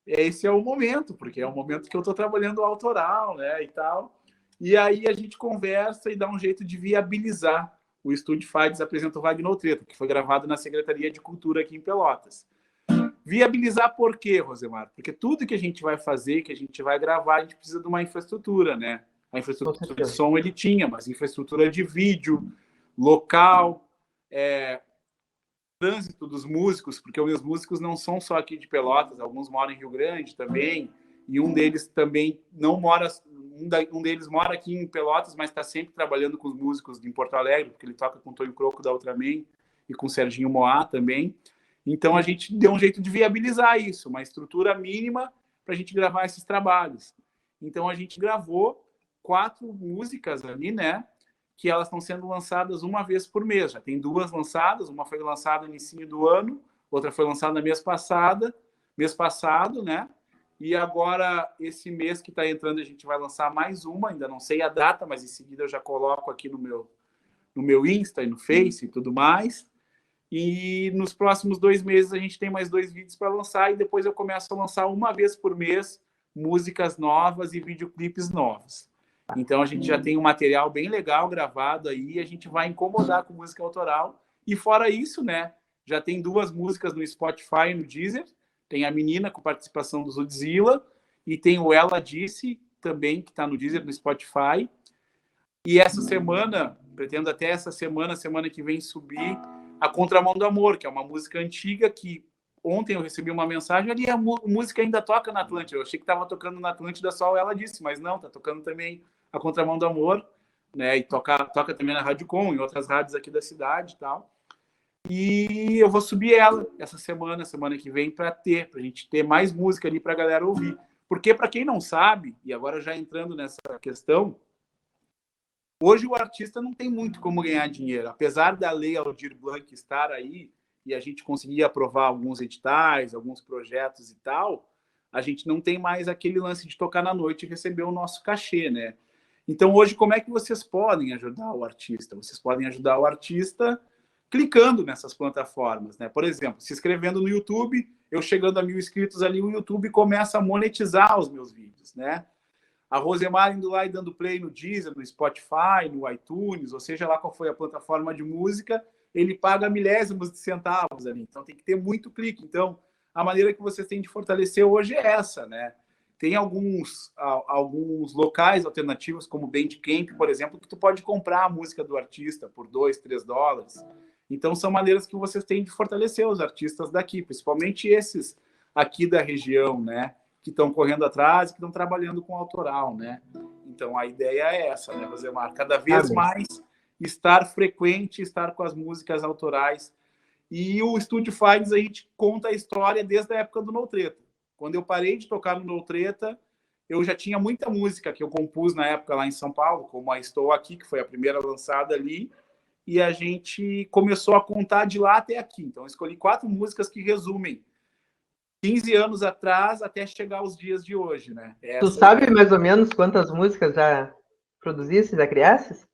esse é o momento, porque é o momento que eu tô trabalhando autoral, né, e tal. E aí a gente conversa e dá um jeito de viabilizar. O Estúdio Fides apresenta o Wagner Treta, que foi gravado na Secretaria de Cultura aqui em Pelotas. Viabilizar por quê, Rosemar? Porque tudo que a gente vai fazer, que a gente vai gravar, a gente precisa de uma infraestrutura, né? A infraestrutura de som ele tinha, mas infraestrutura de vídeo, local, trânsito dos músicos, porque os meus músicos não são só aqui de Pelotas, alguns moram em Rio Grande também, e um deles também não mora, um deles mora aqui em Pelotas, mas está sempre trabalhando com os músicos de Porto Alegre, porque ele toca com o Tonho Croco da Ultraman e com o Serginho Moá também. Então a gente deu um jeito de viabilizar isso, uma estrutura mínima para a gente gravar esses trabalhos. Então a gente gravou 4 músicas ali, né? Que elas estão sendo lançadas uma vez por mês. Já tem 2 lançadas, uma foi lançada no início do ano, outra foi lançada mês passado, né? E agora, esse mês que está entrando, a gente vai lançar mais uma, ainda não sei a data, mas em seguida eu já coloco aqui no meu Insta e no Face e tudo mais. E nos próximos 2 meses a gente tem mais 2 vídeos para lançar e depois eu começo a lançar uma vez por mês músicas novas e videoclipes novos. Então a gente já tem um material bem legal gravado aí e a gente vai incomodar com música autoral. E fora isso, né, já tem 2 músicas no Spotify e no Deezer. Tem a Menina com participação do Zudzilla e tem o Ela Disse também, que está no Deezer, no Spotify. E essa semana, pretendo até essa semana que vem subir a Contramão do Amor, que é uma música antiga que ontem eu recebi uma mensagem ali, a música ainda toca na Atlântida. Eu achei que estava tocando na Atlântida só Ela Disse, mas não, está tocando também a Contramão do Amor, né? E toca também na Rádio Com, em outras rádios aqui da cidade e tal. E eu vou subir ela essa semana que vem, para a gente ter mais música ali para a galera ouvir. Porque, para quem não sabe, e agora já entrando nessa questão, hoje o artista não tem muito como ganhar dinheiro. Apesar da lei Aldir Blanc estar aí e a gente conseguir aprovar alguns editais, alguns projetos e tal, a gente não tem mais aquele lance de tocar na noite e receber o nosso cachê, né? Então, hoje, como é que vocês podem ajudar o artista? Vocês podem ajudar o artista clicando nessas plataformas, né? Por exemplo, se inscrevendo no YouTube, eu chegando a 1.000 inscritos ali, o YouTube começa a monetizar os meus vídeos, né? A Rosemar indo lá e dando play no Deezer, no Spotify, no iTunes, ou seja lá qual foi a plataforma de música, ele paga milésimos de centavos ali. Então tem que ter muito clique. Então, a maneira que vocês têm de fortalecer hoje é essa, né? Tem alguns locais alternativos, como o Bandcamp, por exemplo, que tu pode comprar a música do artista por $2, $3. Então, são maneiras que vocês têm de fortalecer os artistas daqui, principalmente esses aqui da região, né? que estão correndo atrás, que estão trabalhando com autoral, né? Então, a ideia é essa, né, Rosemar? Cada vez mais estar frequente, estar com as músicas autorais. E o Estúdio Finds, a gente conta a história desde a época do No Treta. Quando eu parei de tocar no No Treta, eu já tinha muita música que eu compus na época lá em São Paulo, como a Estou Aqui, que foi a primeira lançada ali, e a gente começou a contar de lá até aqui. Então, eu escolhi 4 músicas que resumem 15 anos atrás até chegar aos dias de hoje, né? Tu sabe mais ou menos quantas músicas já produziste, já criaste?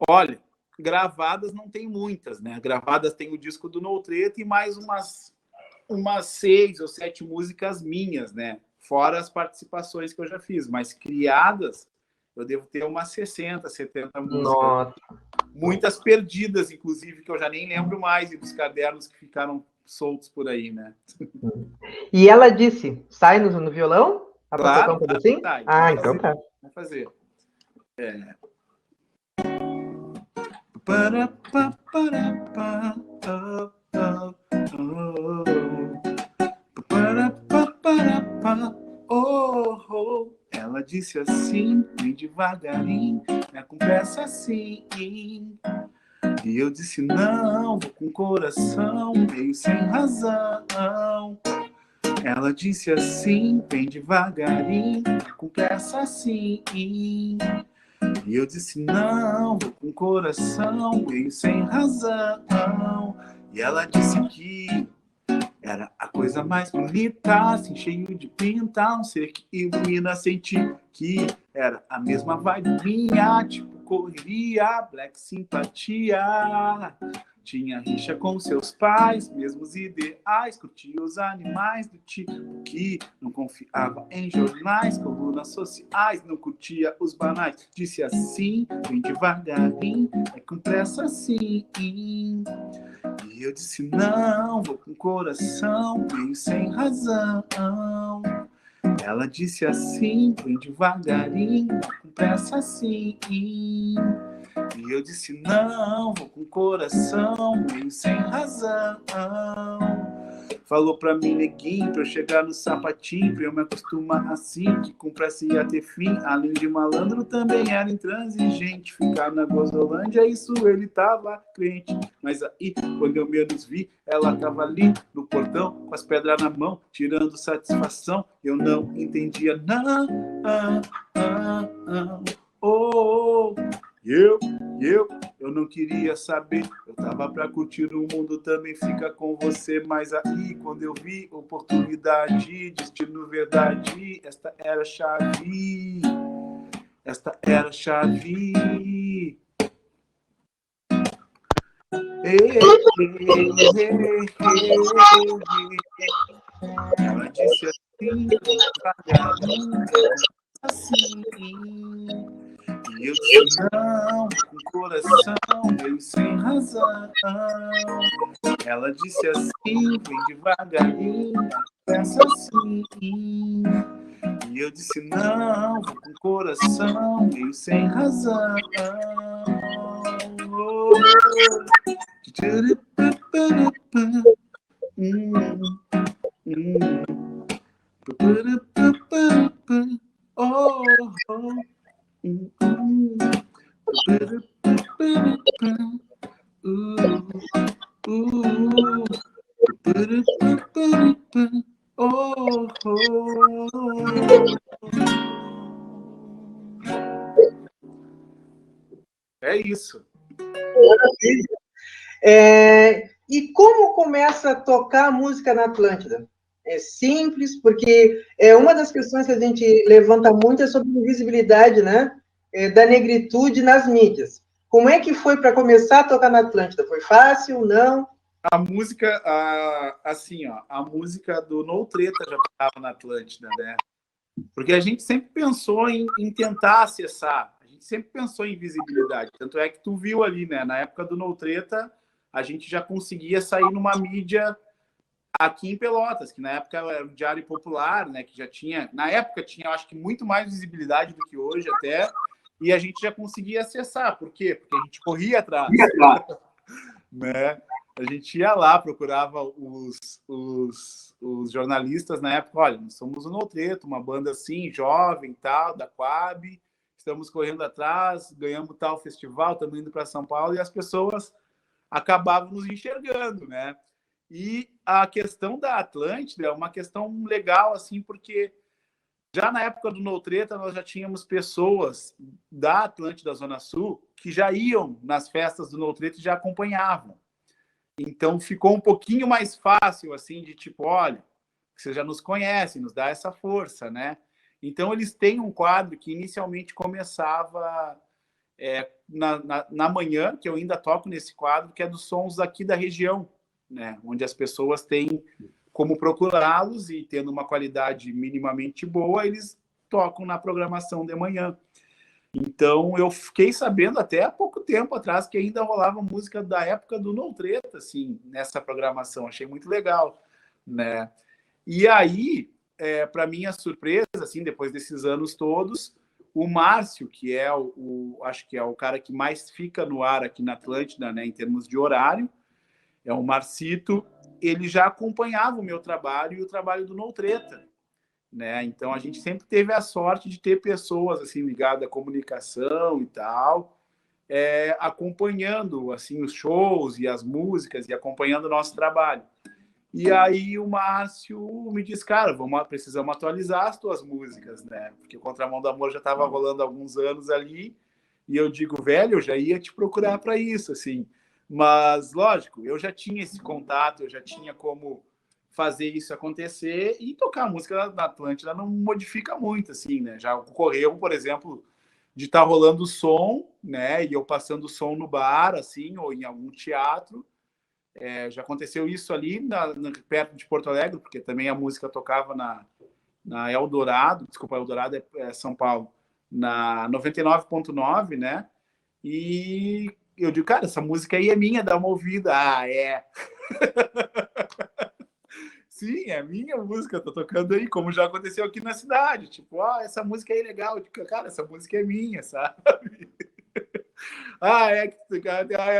Olha, gravadas não tem muitas, né? Gravadas tem o disco do No Treta e mais umas 6 ou 7 músicas minhas, né? Fora as participações que eu já fiz, mas criadas eu devo ter umas 60, 70 músicas. Nossa. Muitas perdidas, inclusive, que eu já nem lembro mais, e dos cadernos que ficaram soltos por aí, né? E ela disse, sai no violão? Claro, assim? tá. Então tá. Vamos fazer. Ela disse assim, bem devagarinho, não é com pressa assim. E eu disse não, vou com coração, meio sem razão. Ela disse assim, bem devagarinho, com pressa assim. E eu disse não, vou com coração, meio sem razão. E ela disse que era a coisa mais bonita, assim, cheio de pinta, um ser que ilumina, sentir que era a mesma vibe minha, tipo correria, black simpatia. Tinha rixa com seus pais, mesmos ideais, curtia os animais do tipo que não confiava em jornais, colunas sociais, não curtia os banais. Disse assim, bem devagarinho, é com pressa assim. E eu disse não, vou com coração, meio sem razão. Ela disse assim, bem devagarinho, com pressa assim. E eu disse não, vou com coração, meio sem razão. Falou pra mim, neguinho, pra eu chegar no sapatinho, pra eu me acostumar assim, que com pressa ia ter fim. Além de malandro, também era intransigente. Ficar na Gozolândia, isso ele tava crente. Mas aí, quando eu menos vi, ela tava ali no portão, com as pedras na mão, tirando satisfação. Eu não entendia, não. Eu não queria saber, eu tava pra curtir o mundo, também fica com você, mas aí quando eu vi oportunidade, destino, verdade, esta era a chave, Ela disse assim, assim. E eu disse não, com coração, meio sem razão. Ela disse assim, bem devagarinho, pensa assim. E eu disse não, com coração, meio sem razão. É isso. E como começa a tocar a música na Atlântida? É simples, porque uma das questões que a gente levanta muito é sobre a invisibilidade, né, da negritude nas mídias. Como é que foi para começar a tocar na Atlântida? Foi fácil, não? A música, assim, ó, a música do No Treta já estava na Atlântida, né? Porque a gente sempre pensou em tentar acessar, a gente sempre pensou em visibilidade. Tanto é que tu viu ali, né? Na época do No Treta, a gente já conseguia sair numa mídia aqui em Pelotas, que na época era o Diário Popular, né? Que já tinha, na época tinha, eu acho que muito mais visibilidade do que hoje até, e a gente já conseguia acessar. Por quê? Porque a gente corria atrás, né? A gente ia lá, procurava os jornalistas na época. Olha, nós somos o Noutreto, uma banda assim, jovem, tal, da Coab, estamos correndo atrás, ganhamos tal festival, estamos indo para São Paulo, e as pessoas acabavam nos enxergando, né? E a questão da Atlântida é uma questão legal, assim, porque já na época do Noutreta, nós já tínhamos pessoas da Atlântida Zona Sul que já iam nas festas do Noutreta e já acompanhavam. Então, ficou um pouquinho mais fácil, assim, de tipo, olha, você já nos conhece, nos dá essa força, né? Então, eles têm um quadro que inicialmente começava na manhã, que eu ainda toco nesse quadro, que é dos sons aqui da região, né? Onde as pessoas têm como procurá-los e, tendo uma qualidade minimamente boa, eles tocam na programação de manhã. Então, eu fiquei sabendo até há pouco tempo atrás que ainda rolava música da época do Noutreta, assim, nessa programação. Achei muito legal, né? E aí, para minha surpresa, assim, depois desses anos todos, o Márcio, que é acho que é o cara que mais fica no ar aqui na Atlântida, né, em termos de horário, é o Marcito, ele já acompanhava o meu trabalho e o trabalho do Noutreta, né? Então a gente sempre teve a sorte de ter pessoas assim ligadas à comunicação e tal, acompanhando assim os shows e as músicas e acompanhando o nosso trabalho. E aí o Márcio me disse, cara, precisamos atualizar as tuas músicas, né? Porque o Contramão do Amor já estava rolando há alguns anos ali, e eu digo, velho, eu já ia te procurar para isso, assim. Mas, lógico, eu já tinha esse contato, eu já tinha como fazer isso acontecer, e tocar a música da Atlântida não modifica muito, assim, né? Já ocorreu, por exemplo, de estar rolando som, né? E eu passando som no bar, assim, ou em algum teatro. Já aconteceu isso ali perto de Porto Alegre, porque também a música tocava na Eldorado, desculpa, Eldorado é São Paulo, na 99.9, né? E eu digo, cara, essa música aí é minha, dá uma ouvida. Ah, é. Sim, é minha música, tô tocando aí, como já aconteceu aqui na cidade. Tipo, essa música aí é legal. Eu digo, cara, essa música é minha, sabe?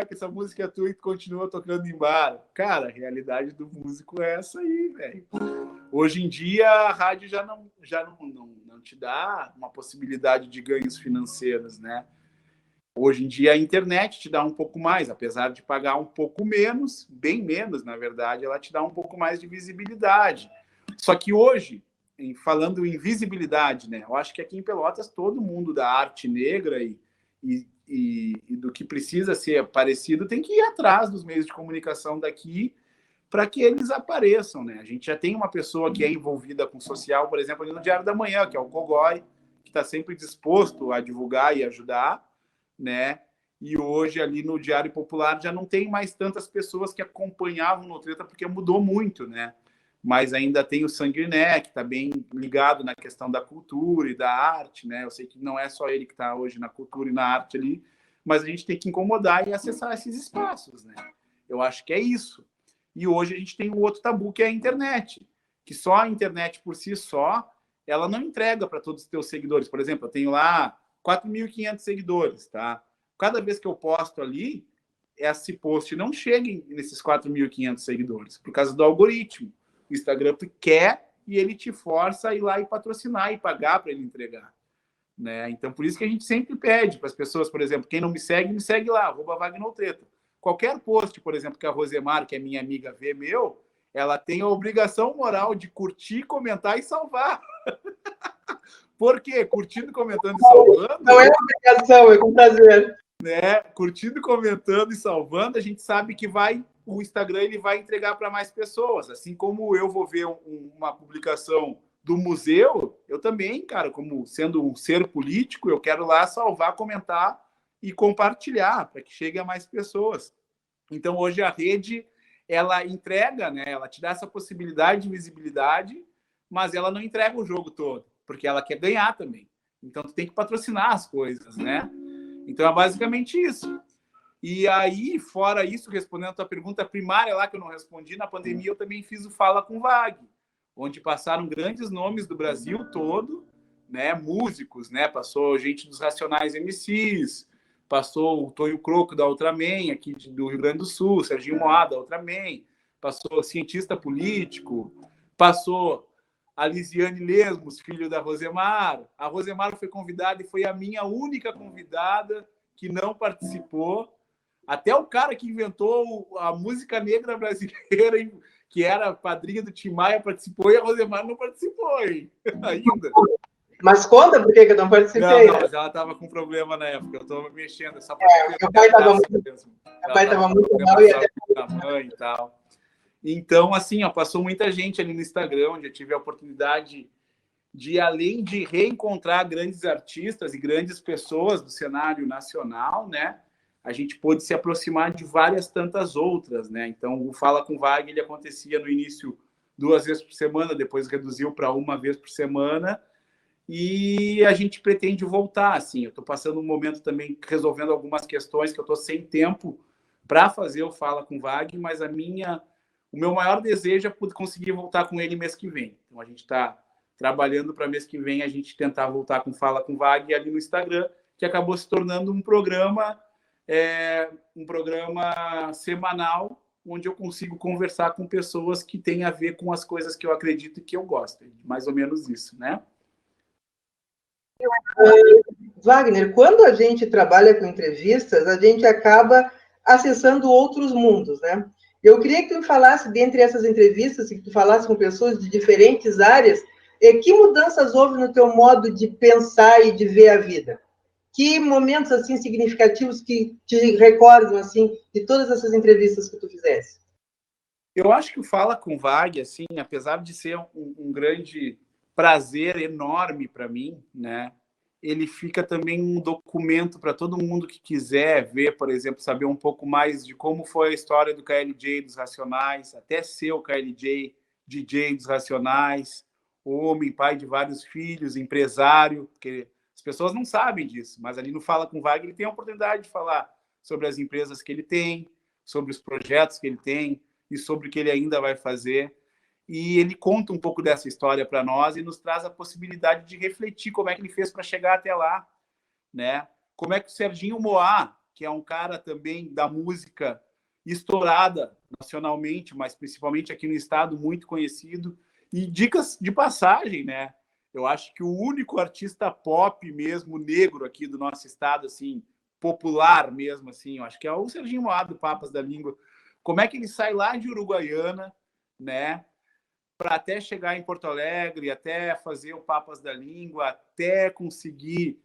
Que essa música é tua e tu continua tocando em bar. Cara, a realidade do músico é essa aí, velho. Hoje em dia, a rádio já não te dá uma possibilidade de ganhos financeiros, né? Hoje em dia, a internet te dá um pouco mais, apesar de pagar um pouco menos, bem menos, na verdade, ela te dá um pouco mais de visibilidade. Só que hoje, falando em visibilidade, né? Eu acho que aqui em Pelotas, todo mundo da arte negra e do que precisa ser parecido tem que ir atrás dos meios de comunicação daqui para que eles apareçam, né? A gente já tem uma pessoa que é envolvida com social, por exemplo, ali no Diário da Manhã, que é o Cogói, que está sempre disposto a divulgar e ajudar, né? E hoje ali no Diário Popular já não tem mais tantas pessoas que acompanhavam o Noutreta, porque mudou muito, né? Mas ainda tem o Sanguiné, que está bem ligado na questão da cultura e da arte, né? Eu sei que não é só ele que está hoje na cultura e na arte ali, mas a gente tem que incomodar e acessar esses espaços, né? Eu acho que é isso. E hoje a gente tem um outro tabu, que é a internet, que só a internet por si só, ela não entrega para todos os teus seguidores. Por exemplo, eu tenho lá 4.500 seguidores, tá? Cada vez que eu posto ali, esse post não chega nesses 4.500 seguidores, por causa do algoritmo. O Instagram quer e ele te força a ir lá e patrocinar e pagar para ele entregar, né? Então, por isso que a gente sempre pede para as pessoas, por exemplo, quem não me segue lá, @Wagnotreta. Qualquer post, por exemplo, que a Rosemar, que é minha amiga, vê meu, ela tem a obrigação moral de curtir, comentar e salvar. Por quê? Curtindo, comentando e salvando... Não é obrigação, é com prazer. Né? Curtindo, comentando e salvando, a gente sabe que o Instagram ele vai entregar para mais pessoas. Assim como eu vou ver uma publicação do museu, eu também, cara, como sendo um ser político, eu quero lá salvar, comentar e compartilhar para que chegue a mais pessoas. Então, hoje a rede, ela entrega, né? Ela te dá essa possibilidade de visibilidade, mas ela não entrega o jogo todo, porque ela quer ganhar também. Então, tu tem que patrocinar as coisas, né? Então, é basicamente isso. E aí, fora isso, respondendo a tua pergunta primária lá, que eu não respondi, na pandemia eu também fiz o Fala com Vag, onde passaram grandes nomes do Brasil todo, né? Músicos, né? Passou gente dos Racionais MCs, passou o Tonho Croco da Ultraman, aqui do Rio Grande do Sul, Serginho Moá da Ultraman, passou cientista político, passou a Lisiane Lesmos, filho da Rosemar. A Rosemar foi convidada e foi a minha única convidada que não participou. Até o cara que inventou a música negra brasileira, que era padrinho do Tim Maia, participou, e a Rosemar não participou, hein? Ainda. Mas conta por que eu não participei. Não, mas ela estava com problema na época. Eu estou mexendo. Só meu pai estava muito mal e até mãe e tal. Então, assim, ó, passou muita gente ali no Instagram, onde eu tive a oportunidade de, além de reencontrar grandes artistas e grandes pessoas do cenário nacional, né? A gente pôde se aproximar de várias tantas outras, né? Então, o Fala com Wagner, ele acontecia no início 2 vezes por semana, depois reduziu para 1 vez por semana, e a gente pretende voltar, assim. Eu estou passando um momento também resolvendo algumas questões que eu estou sem tempo para fazer o Fala com Wagner, mas o meu maior desejo é poder conseguir voltar com ele mês que vem. Então, a gente está trabalhando para mês que vem a gente tentar voltar com Fala com Wagner ali no Instagram, que acabou se tornando um programa semanal, onde eu consigo conversar com pessoas que têm a ver com as coisas que eu acredito e que eu gosto. Mais ou menos isso, né? Wagner, quando a gente trabalha com entrevistas, a gente acaba acessando outros mundos, né? Eu queria que tu me falasse, dentre essas entrevistas, que tu falasse com pessoas de diferentes áreas, que mudanças houve no teu modo de pensar e de ver a vida? Que momentos, assim, significativos que te recordam, assim, de todas essas entrevistas que tu fizeste? Eu acho que o Fala com Wagner, assim, apesar de ser um grande prazer enorme para mim, né? Ele fica também um documento para todo mundo que quiser ver, por exemplo, saber um pouco mais de como foi a história do KLJ dos Racionais, até ser o KLJ DJ dos Racionais, homem, pai de vários filhos, empresário, porque as pessoas não sabem disso, mas ali no Fala com Wagner ele tem a oportunidade de falar sobre as empresas que ele tem, sobre os projetos que ele tem e sobre o que ele ainda vai fazer. E ele conta um pouco dessa história para nós e nos traz a possibilidade de refletir como é que ele fez para chegar até lá, né? Como é que o Serginho Moá, que é um cara também da música estourada nacionalmente, mas principalmente aqui no estado, muito conhecido, e dicas de passagem, né? Eu acho que o único artista pop mesmo negro aqui do nosso estado, assim, popular mesmo, assim, eu acho que é o Serginho Moá do Papas da Língua. Como é que ele sai lá de Uruguaiana, né? Para até chegar em Porto Alegre, até fazer o Papas da Língua, até conseguir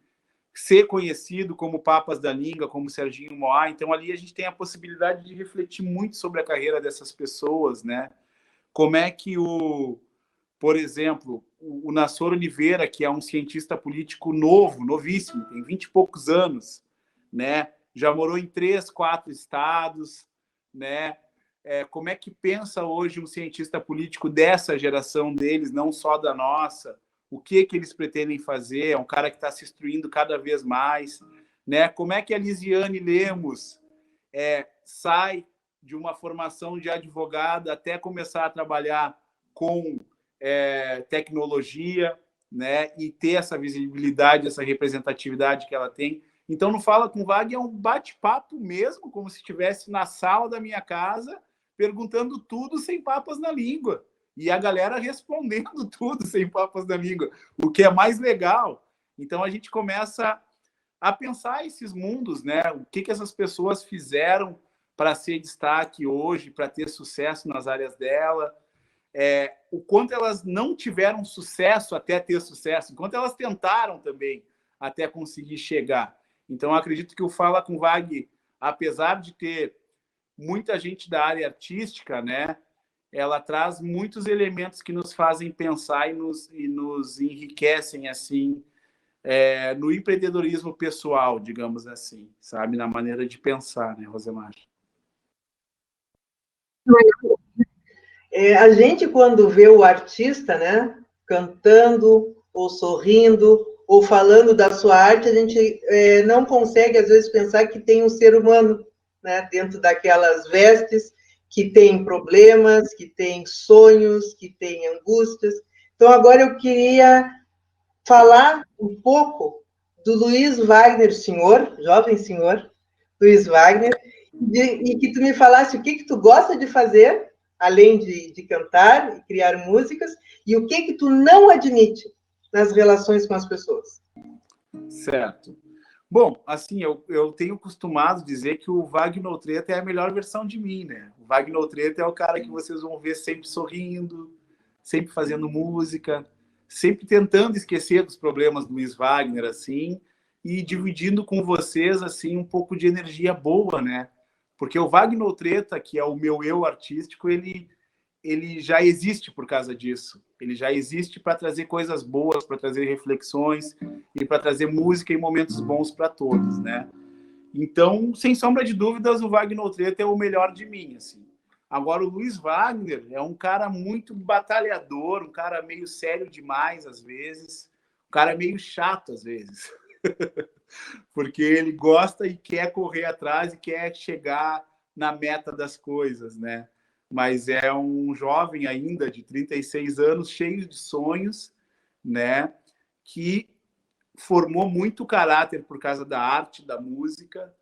ser conhecido como Papas da Língua, como Serginho Moá. Então, ali a gente tem a possibilidade de refletir muito sobre a carreira dessas pessoas, né? Como é que por exemplo, o Nassor Oliveira, que é um cientista político novo, novíssimo, tem 20 e poucos anos, né? Já morou em 3, 4 estados, né? Como é que pensa hoje um cientista político dessa geração deles, não só da nossa? O que eles pretendem fazer? É um cara que está se instruindo cada vez mais, né? Como é que a Lisiane Lemos sai de uma formação de advogada até começar a trabalhar com tecnologia, né? E ter essa visibilidade, essa representatividade que ela tem. Então, no Fala com Wagner é um bate-papo mesmo, como se estivesse na sala da minha casa, perguntando tudo sem papas na língua. E a galera respondendo tudo sem papas na língua, o que é mais legal. Então, a gente começa a pensar esses mundos, né? O que essas pessoas fizeram para ser destaque hoje, para ter sucesso nas áreas dela, o quanto elas não tiveram sucesso até ter sucesso, o quanto elas tentaram também até conseguir chegar. Então, eu acredito que o Fala com Wagner, apesar de ter muita gente da área artística, né, ela traz muitos elementos que nos fazem pensar e nos enriquecem, assim, no empreendedorismo pessoal, digamos assim, sabe? Na maneira de pensar, né, Rosemar? A gente, quando vê o artista, né, cantando, ou sorrindo, ou falando da sua arte, a gente não consegue, às vezes, pensar que tem um ser humano, né, dentro daquelas vestes, que tem problemas, que tem sonhos, que tem angústias. Então, agora eu queria falar um pouco do Luiz Wagner, senhor, jovem senhor, Luiz Wagner, e que tu me falasse o que tu gosta de fazer, além de cantar e criar músicas, e o que tu não admite nas relações com as pessoas. Certo. Bom, assim, eu tenho costumado dizer que o Wagner Treta é a melhor versão de mim, né? O Wagner Treta é o cara que vocês vão ver sempre sorrindo, sempre fazendo música, sempre tentando esquecer dos problemas do Luiz Wagner, assim, e dividindo com vocês, assim, um pouco de energia boa, né? Porque o Wagner Treta, que é o meu eu artístico, ele já existe por causa disso. Ele já existe para trazer coisas boas, para trazer reflexões e para trazer música e momentos bons para todos, né? Então, sem sombra de dúvidas, o Wagner Treta é o melhor de mim, assim. Agora, o Luiz Wagner é um cara muito batalhador, um cara meio sério demais, às vezes, um cara meio chato, às vezes. Porque ele gosta e quer correr atrás e quer chegar na meta das coisas, né? Mas é um jovem ainda de 36 anos, cheio de sonhos, né? Que formou muito caráter por causa da arte, da música,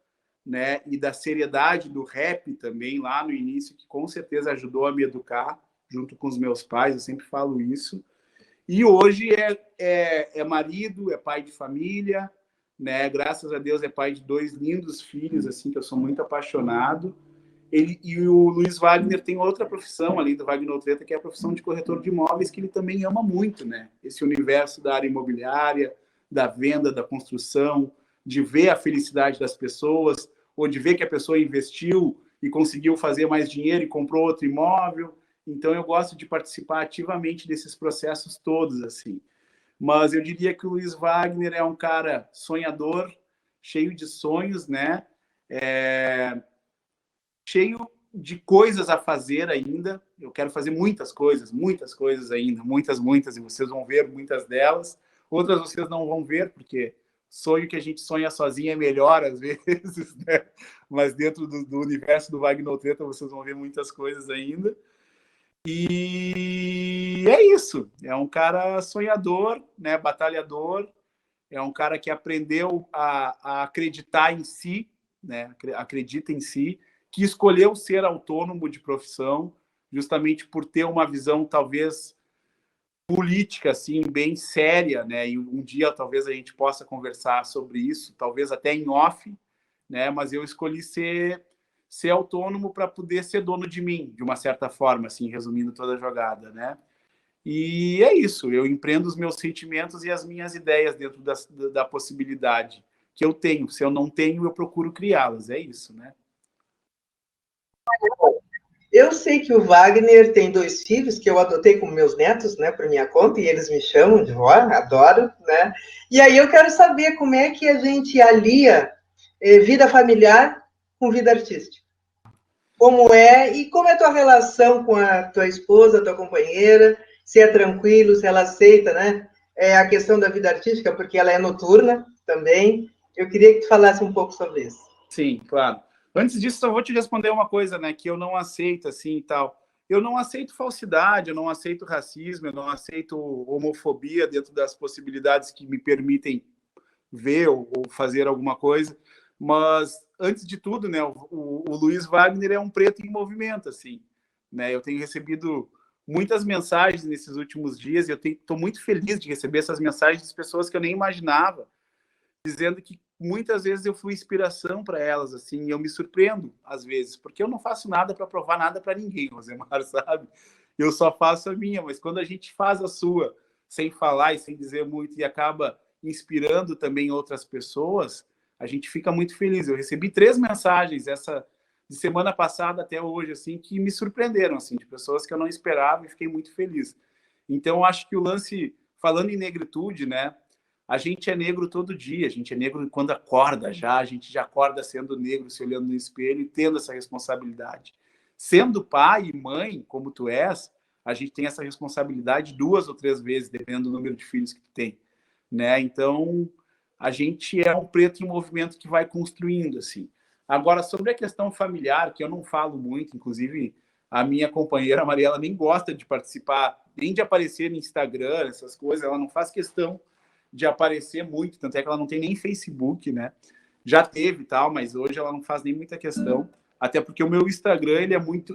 né? E da seriedade do rap também, lá no início, que com certeza ajudou a me educar, junto com os meus pais, eu sempre falo isso. E hoje é marido, é pai de família, né? Graças a Deus é pai de 2 lindos filhos, assim, que eu sou muito apaixonado. E o Luiz Wagner tem outra profissão, além do Wagner Treta, que é a profissão de corretor de imóveis, que ele também ama muito, né? Esse universo da área imobiliária, da venda, da construção, de ver a felicidade das pessoas, ou de ver que a pessoa investiu e conseguiu fazer mais dinheiro e comprou outro imóvel. Então, eu gosto de participar ativamente desses processos todos, assim. Mas eu diria que o Luiz Wagner é um cara sonhador, cheio de sonhos, né? Cheio de coisas a fazer ainda. Eu quero fazer muitas coisas ainda, muitas, e vocês vão ver muitas delas. Outras vocês não vão ver, porque sonho que a gente sonha sozinho é melhor, às vezes, né? Mas dentro do universo do Wagner Treta, vocês vão ver muitas coisas ainda. E é isso. É um cara sonhador, né? Batalhador. É um cara que aprendeu a acreditar em si, né? Acredita em si, que escolheu ser autônomo de profissão, justamente por ter uma visão, talvez, política, assim, bem séria, né? E um dia, talvez, a gente possa conversar sobre isso, talvez até em off, né? Mas eu escolhi ser autônomo para poder ser dono de mim, de uma certa forma, assim, resumindo toda a jogada, né? E é isso, eu empreendo os meus sentimentos e as minhas ideias dentro da possibilidade que eu tenho. Se eu não tenho, eu procuro criá-las, é isso, né? Eu sei que o Wagner tem 2 filhos que eu adotei como meus netos, né, por minha conta, e eles me chamam de vó, adoro, né? E aí eu quero saber como é que a gente alia vida familiar com vida artística. Como é, e como é a tua relação com a tua esposa, a tua companheira, se é tranquilo, se ela aceita, né? A questão da vida artística, porque ela é noturna também. Eu queria que tu falasse um pouco sobre isso. Sim, claro. Antes disso, só vou te responder uma coisa, né, que eu não aceito, assim, e tal. Eu não aceito falsidade, eu não aceito racismo, eu não aceito homofobia dentro das possibilidades que me permitem ver ou fazer alguma coisa. Mas, antes de tudo, né, o Luiz Wagner é um preto em movimento, assim, né? Eu tenho recebido muitas mensagens nesses últimos dias e eu estou muito feliz de receber essas mensagens de pessoas que eu nem imaginava, dizendo que muitas vezes eu fui inspiração para elas, assim, e eu me surpreendo às vezes, porque eu não faço nada para provar nada para ninguém, Rosemar, sabe? Eu só faço a minha, mas quando a gente faz a sua, sem falar e sem dizer muito, e acaba inspirando também outras pessoas, a gente fica muito feliz. Eu recebi 3 mensagens de semana passada até hoje, assim, que me surpreenderam, assim, de pessoas que eu não esperava e fiquei muito feliz. Então, eu acho que o lance, falando em negritude, né? A gente é negro todo dia, a gente é negro quando acorda já, a gente já acorda sendo negro, se olhando no espelho e tendo essa responsabilidade. Sendo pai e mãe, como tu és, a gente tem essa responsabilidade 2 ou 3 vezes, dependendo do número de filhos que tu tem, né? Então, a gente é um preto em movimento que vai construindo, assim. Agora, sobre a questão familiar, que eu não falo muito, inclusive a minha companheira, a Mariela, nem gosta de participar, nem de aparecer no Instagram, essas coisas, ela não faz questão de aparecer muito, tanto é que ela não tem nem Facebook, né? Já teve e tal, mas hoje ela não faz nem muita questão, até porque o meu Instagram,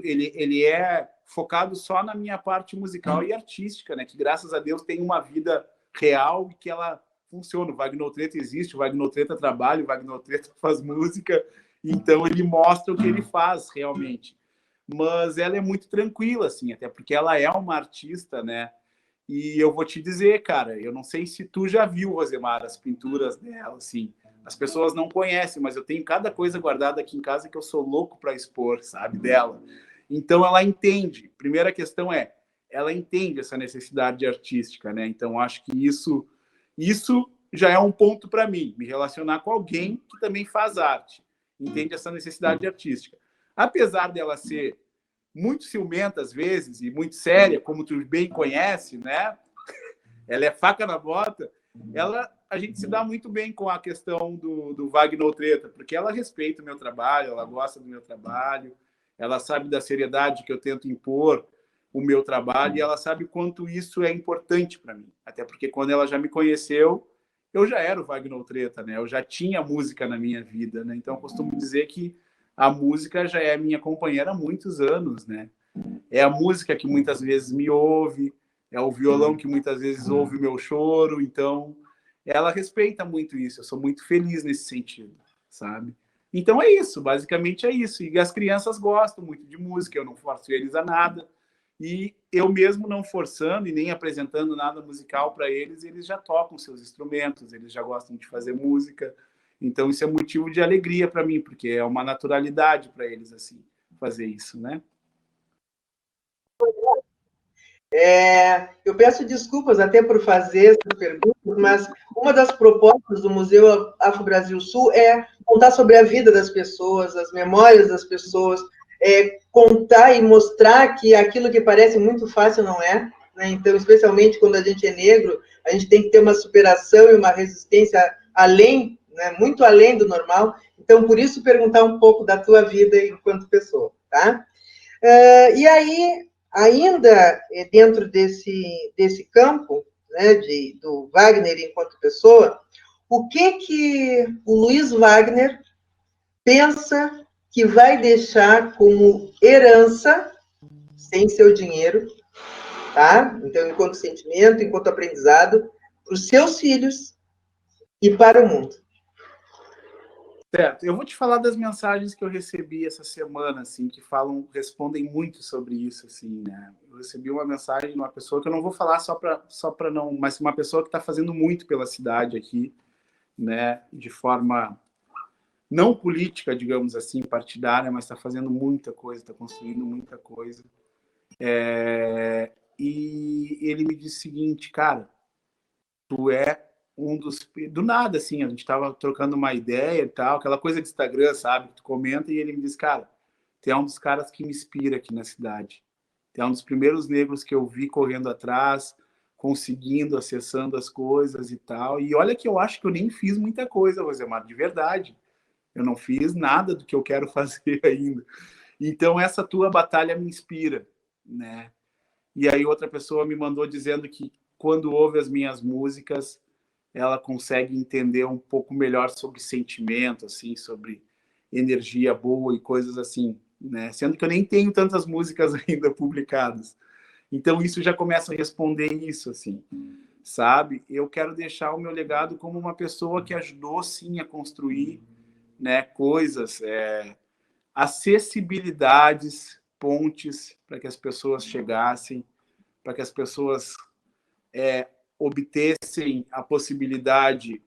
ele é focado só na minha parte musical e artística, né? Que graças a Deus tem uma vida real e que ela funciona. O Wagner Treta existe, o Wagner Treta trabalha, o Wagner Treta faz música, então ele mostra o que ele faz realmente. Mas ela é muito tranquila, assim, até porque ela é uma artista, né? E eu vou te dizer, cara, eu não sei se tu já viu, Rosemar, as pinturas dela, assim. As pessoas não conhecem, mas eu tenho cada coisa guardada aqui em casa que eu sou louco para expor, sabe, dela. Então ela entende. Primeira questão é, ela entende essa necessidade artística, né? Então acho que isso já é um ponto para mim, me relacionar com alguém que também faz arte, entende essa necessidade artística. Apesar dela ser muito ciumenta às vezes e muito séria, como tu bem conhece, né? Ela é faca na bota. A gente se dá muito bem com a questão do Wagner Treta, porque ela respeita o meu trabalho, ela gosta do meu trabalho, ela sabe da seriedade que eu tento impor o meu trabalho e ela sabe quanto isso é importante para mim. Até porque quando ela já me conheceu, eu já era o Wagner Treta, né? Eu já tinha música na minha vida, né? Então eu costumo dizer que a música já é minha companheira há muitos anos, né? É a música que muitas vezes me ouve, é o violão que muitas vezes ouve o meu choro, então ela respeita muito isso, eu sou muito feliz nesse sentido, sabe? Então é isso, basicamente é isso. E as crianças gostam muito de música, eu não forço eles a nada, e eu mesmo não forçando e nem apresentando nada musical para eles, eles já tocam seus instrumentos, eles já gostam de fazer música. Então, isso é motivo de alegria para mim, porque é uma naturalidade para eles, assim, fazer isso, né? Eu peço desculpas até por fazer essas perguntas, mas uma das propostas do Museu Afro-Brasil Sul é contar sobre a vida das pessoas, as memórias das pessoas, contar e mostrar que aquilo que parece muito fácil não é, né? Então, especialmente quando a gente é negro, a gente tem que ter uma superação e uma resistência além, né, muito além do normal. Então, por isso, perguntar um pouco da tua vida enquanto pessoa, tá? E aí, ainda dentro desse campo, né, do Wagner enquanto pessoa, o que o Luiz Wagner pensa que vai deixar como herança, sem seu dinheiro, tá? Então, enquanto sentimento, enquanto aprendizado, para os seus filhos e para o mundo. Certo. Eu vou te falar das mensagens que eu recebi essa semana, assim, que respondem muito sobre isso, assim, né? Eu recebi uma mensagem de uma pessoa que eu não vou falar só para não, mas uma pessoa que está fazendo muito pela cidade aqui, né? De forma não política, digamos assim, partidária, mas está fazendo muita coisa, está construindo muita coisa. E ele me disse o seguinte, cara, tu é do nada, assim, a gente tava trocando uma ideia e tal, aquela coisa de Instagram, sabe, que tu comenta, e ele me diz, cara, tu é um dos caras que me inspira aqui na cidade, tu é um dos primeiros negros que eu vi correndo atrás, conseguindo, acessando as coisas e tal, e olha que eu acho que eu nem fiz muita coisa, Rosemar, de verdade, eu não fiz nada do que eu quero fazer ainda, então essa tua batalha me inspira, né, e aí outra pessoa me mandou dizendo que quando ouve as minhas músicas, ela consegue entender um pouco melhor sobre sentimento, assim, sobre energia boa e coisas assim, né? Sendo que eu nem tenho tantas músicas ainda publicadas. Então, isso já começa a responder isso, assim, sabe? Eu quero deixar o meu legado como uma pessoa que ajudou, sim, a construir, né, coisas, acessibilidades, pontes para que as pessoas chegassem, para que as pessoas obtessem a possibilidade,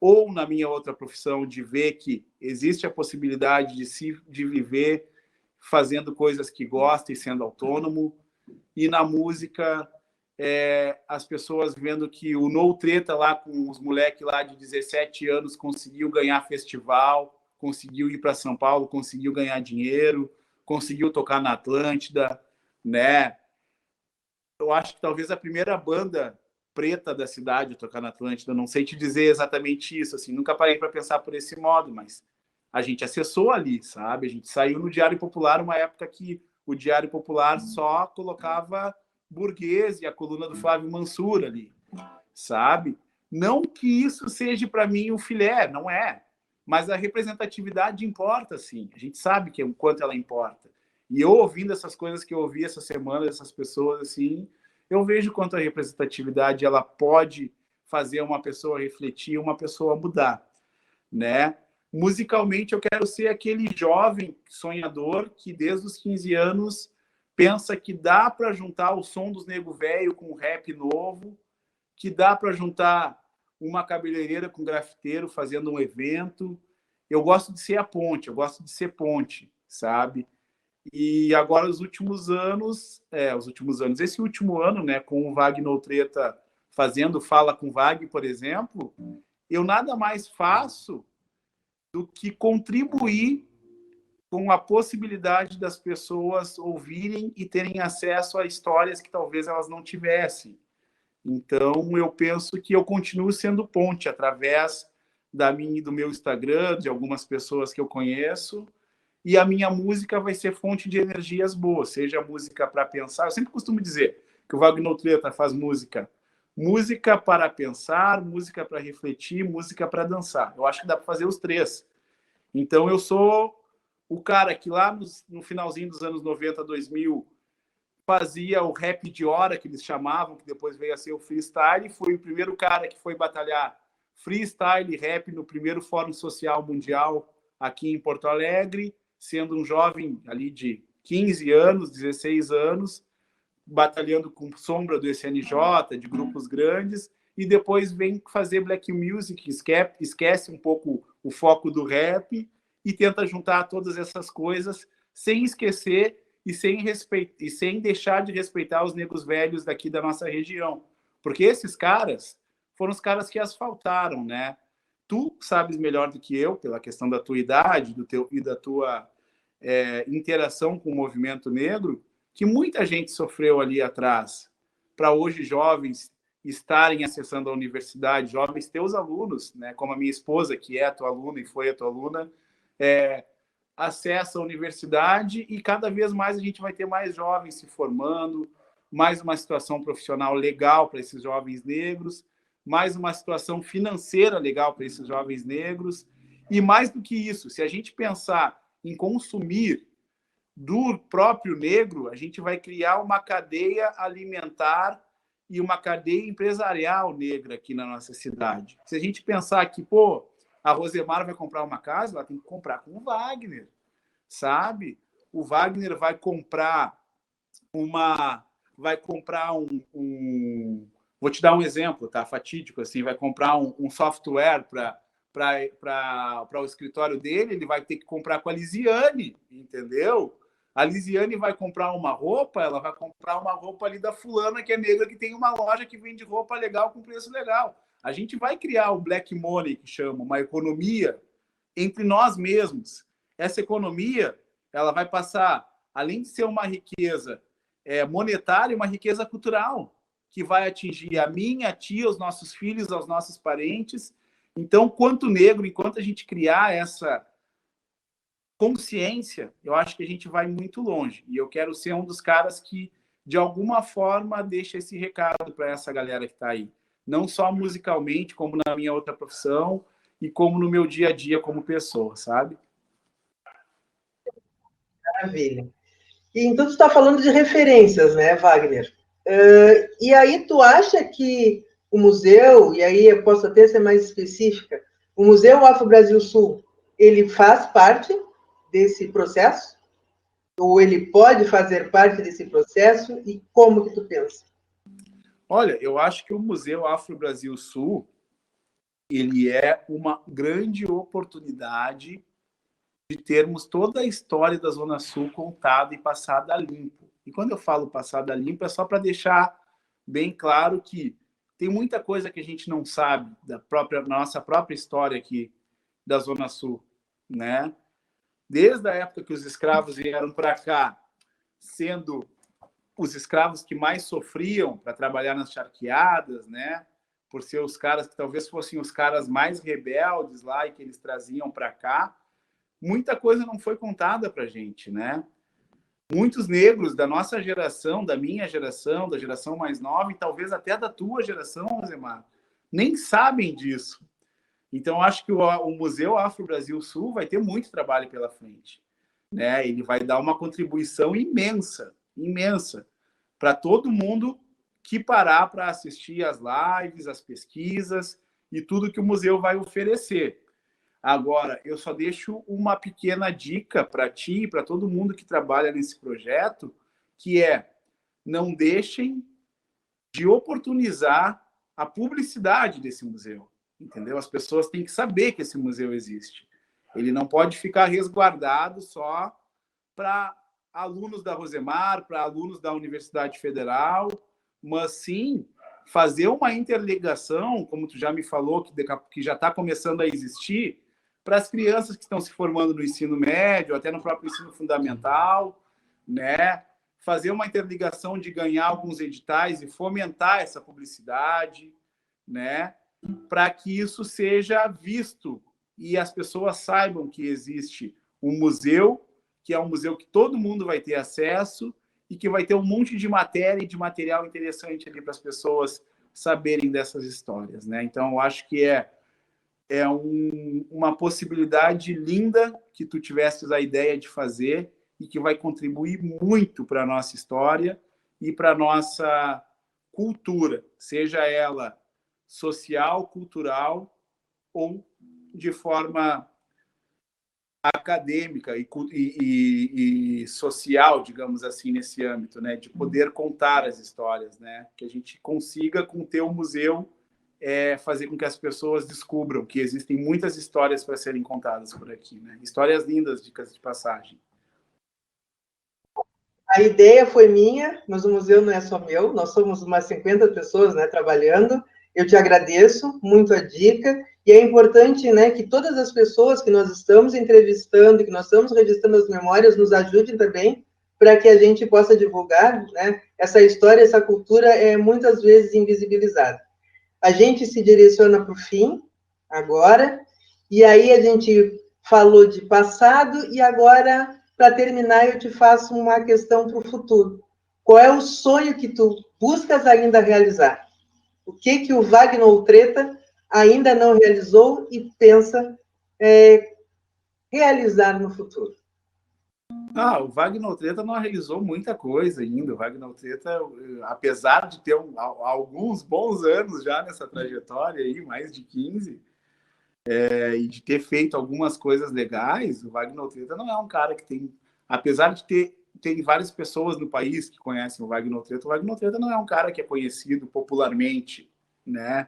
ou na minha outra profissão, de ver que existe a possibilidade de viver fazendo coisas que gosta e sendo autônomo, e na música, as pessoas vendo que o No Treta lá com os moleques lá de 17 anos conseguiu ganhar festival, conseguiu ir para São Paulo, conseguiu ganhar dinheiro, conseguiu tocar na Atlântida, né? Eu acho que talvez a primeira banda preta da cidade a tocar na Atlântida, não sei te dizer exatamente isso, assim, nunca parei para pensar por esse modo, mas a gente acessou ali, sabe? A gente saiu no Diário Popular, uma época que o Diário Popular só colocava burguês e a coluna do Flávio Mansur ali, sabe? Não que isso seja para mim o filé, não é. Mas a representatividade importa, sim. A gente sabe o quanto ela importa. E eu ouvindo essas coisas que eu ouvi essa semana, dessas pessoas, assim, eu vejo quanto a representatividade ela pode fazer uma pessoa refletir, uma pessoa mudar, né? Musicalmente, eu quero ser aquele jovem sonhador que, desde os 15 anos, pensa que dá para juntar o som dos nego velho com o rap novo, que dá para juntar uma cabeleireira com grafiteiro fazendo um evento. Eu gosto de ser a ponte, eu gosto de ser ponte, sabe? E agora, esse último ano, né, com o Wagner Treta fazendo Fala com Vag, por exemplo, eu nada mais faço do que contribuir com a possibilidade das pessoas ouvirem e terem acesso a histórias que talvez elas não tivessem. Então, eu penso que eu continuo sendo ponte através do meu Instagram, de algumas pessoas que eu conheço, e a minha música vai ser fonte de energias boas, seja música para pensar. Eu sempre costumo dizer que o Wagner Treta faz música para pensar, música para refletir, música para dançar. Eu acho que dá para fazer os três. Então, eu sou o cara que lá no finalzinho dos anos 90, 2000, fazia o rap de hora, que eles chamavam, que depois veio a ser o freestyle. Foi o primeiro cara que foi batalhar freestyle e rap no primeiro Fórum Social Mundial aqui em Porto Alegre, sendo um jovem ali de 15 anos, 16 anos, batalhando com sombra do SNJ, de grupos grandes, e depois vem fazer black music, esquece um pouco o foco do rap e tenta juntar todas essas coisas sem esquecer e sem deixar de respeitar os negros velhos daqui da nossa região. Porque esses caras foram os caras que asfaltaram, né? Tu sabes melhor do que eu, pela questão da tua idade e da tua interação com o movimento negro, que muita gente sofreu ali atrás, para hoje jovens estarem acessando a universidade, jovens teus alunos, né, como a minha esposa, que é a tua aluna e foi a tua aluna, acessa a universidade, e cada vez mais a gente vai ter mais jovens se formando, mais uma situação profissional legal para esses jovens negros, mais uma situação financeira legal para esses jovens negros, e mais do que isso, se a gente pensar em consumir do próprio negro, a gente vai criar uma cadeia alimentar e uma cadeia empresarial negra aqui na nossa cidade. Se a gente pensar que, a Rosemar vai comprar uma casa, ela tem que comprar com o Wagner, sabe? O Wagner vai comprar vou te dar um exemplo, tá? Fatídico, assim, vai comprar um software para o escritório dele, ele vai ter que comprar com a Lisiane, entendeu? A Lisiane vai comprar uma roupa, ela vai comprar uma roupa ali da fulana, que é negra, que tem uma loja que vende roupa legal com preço legal. A gente vai criar o black money, que chama, uma economia entre nós mesmos. Essa economia, ela vai passar, além de ser uma riqueza monetária, uma riqueza cultural, que vai atingir a mim, a ti, aos nossos filhos, aos nossos parentes. Então, quanto negro, enquanto a gente criar essa consciência, eu acho que a gente vai muito longe. E eu quero ser um dos caras que, de alguma forma, deixa esse recado para essa galera que está aí. Não só musicalmente, como na minha outra profissão e como no meu dia a dia como pessoa, sabe? Maravilha. E então, tu está falando de referências, né, Wagner? E aí tu acha que o museu, e aí eu posso até ser mais específica, o Museu Afro Brasil Sul, ele faz parte desse processo? Ou ele pode fazer parte desse processo? E como que tu pensa? Olha, eu acho que o Museu Afro Brasil Sul, ele é uma grande oportunidade de termos toda a história da Zona Sul contada e passada a limpo. E quando eu falo passada a limpo, é só para deixar bem claro que tem muita coisa que a gente não sabe da nossa própria história aqui da Zona Sul, né? Desde a época que os escravos vieram para cá, sendo os escravos que mais sofriam para trabalhar nas charqueadas, né? Por ser os caras que talvez fossem os caras mais rebeldes lá e que eles traziam para cá, muita coisa não foi contada para a gente, né? Muitos negros da nossa geração, da minha geração, da geração mais nova e talvez até da tua geração, Rosemar, nem sabem disso. Então, acho que o Museu Afro-Brasil Sul vai ter muito trabalho pela frente, né? Ele vai dar uma contribuição imensa, imensa, para todo mundo que parar para assistir as lives, as pesquisas e tudo que o museu vai oferecer. Agora, eu só deixo uma pequena dica para ti e para todo mundo que trabalha nesse projeto, que é: não deixem de oportunizar a publicidade desse museu, entendeu? As pessoas têm que saber que esse museu existe. Ele não pode ficar resguardado só para alunos da Rosemar, para alunos da Universidade Federal, mas sim fazer uma interligação, como tu já me falou, que já está começando a existir, para as crianças que estão se formando no ensino médio, até no próprio ensino fundamental, né? Fazer uma interligação de ganhar alguns editais e fomentar essa publicidade, né? Para que isso seja visto e as pessoas saibam que existe um museu, que é um museu que todo mundo vai ter acesso e que vai ter um monte de matéria e de material interessante ali para as pessoas saberem dessas histórias, né? Então, eu acho que uma possibilidade linda que tu tivesses a ideia de fazer e que vai contribuir muito para a nossa história e para a nossa cultura, seja ela social, cultural ou de forma acadêmica e social, digamos assim, nesse âmbito, né, de poder contar as histórias, né, que a gente consiga, com o teu museu, fazer com que as pessoas descubram que existem muitas histórias para serem contadas por aqui, né, histórias lindas, dicas de passagem. A ideia foi minha, mas o museu não é só meu, nós somos umas 50 pessoas, né, trabalhando. Eu te agradeço muito a dica, e é importante, né, que todas as pessoas que nós estamos entrevistando, que nós estamos registrando as memórias, nos ajudem também, para que a gente possa divulgar, né, essa história, essa cultura é muitas vezes invisibilizada. A gente se direciona para o fim, agora, e aí a gente falou de passado, e agora, para terminar, eu te faço uma questão para o futuro. Qual é o sonho que tu buscas ainda realizar? O que o Wagner Treta ainda não realizou e pensa realizar no futuro? O Wagner Treta não realizou muita coisa ainda. O Wagner Treta, apesar de ter alguns bons anos já nessa trajetória, aí, mais de 15, e de ter feito algumas coisas legais, o Wagner Treta não é um cara que tem... Apesar de ter várias pessoas no país que conhecem o Wagner Treta não é um cara que é conhecido popularmente, né?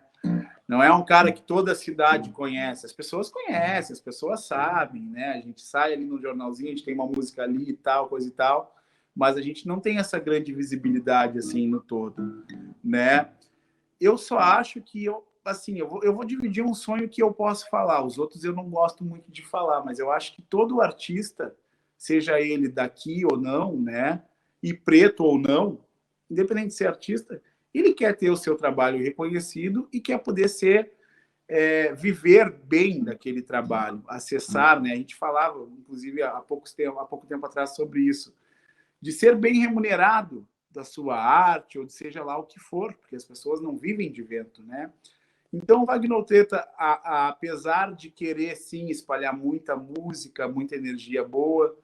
Não é um cara que toda a cidade conhece. As pessoas conhecem, as pessoas sabem, né? A gente sai ali no jornalzinho, a gente tem uma música ali e tal, coisa e tal, mas a gente não tem essa grande visibilidade assim no todo, né? Eu só acho que eu vou dividir um sonho que eu posso falar. Os outros eu não gosto muito de falar, mas eu acho que todo artista, seja ele daqui ou não, né? E preto ou não, independente de ser artista, ele quer ter o seu trabalho reconhecido e quer poder viver bem daquele trabalho, acessar, né? A gente falava, inclusive, há pouco tempo atrás sobre isso, de ser bem remunerado da sua arte, ou de seja lá o que for, porque as pessoas não vivem de vento, né? Então, o Wagner Treta, apesar de querer, sim, espalhar muita música, muita energia boa,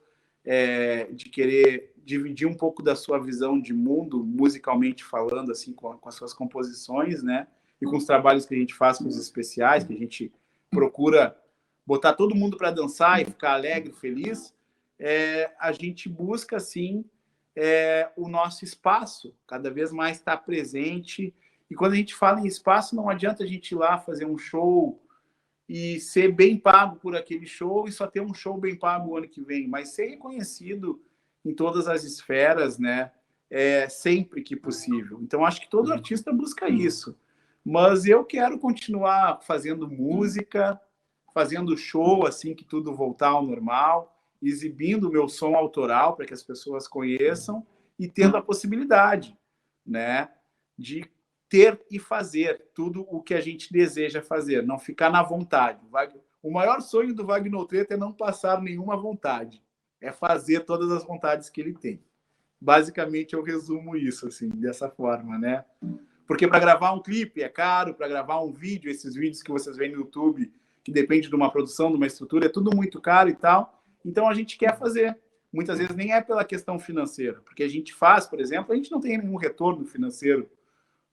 de querer dividir um pouco da sua visão de mundo, musicalmente falando, assim, com as suas composições, né? E com os trabalhos que a gente faz com os especiais, que a gente procura botar todo mundo para dançar e ficar alegre, feliz, a gente busca, assim, o nosso espaço, cada vez mais estar presente. E quando a gente fala em espaço, não adianta a gente ir lá fazer um show e ser bem pago por aquele show e só ter um show bem pago o ano que vem, mas ser reconhecido em todas as esferas, né? Sempre que possível. Então, acho que todo artista busca isso. Mas eu quero continuar fazendo música, fazendo show assim que tudo voltar ao normal, exibindo o meu som autoral para que as pessoas conheçam e tendo a possibilidade, né, de ter e fazer tudo o que a gente deseja fazer, não ficar na vontade. O maior sonho do Wagner Treta é não passar nenhuma vontade, é fazer todas as vontades que ele tem. Basicamente, eu resumo isso assim, dessa forma, né? Porque para gravar um clipe é caro, para gravar um vídeo, esses vídeos que vocês veem no YouTube, que depende de uma produção, de uma estrutura, é tudo muito caro e tal. Então a gente quer fazer. Muitas vezes nem é pela questão financeira, porque a gente faz, por exemplo, a gente não tem nenhum retorno financeiro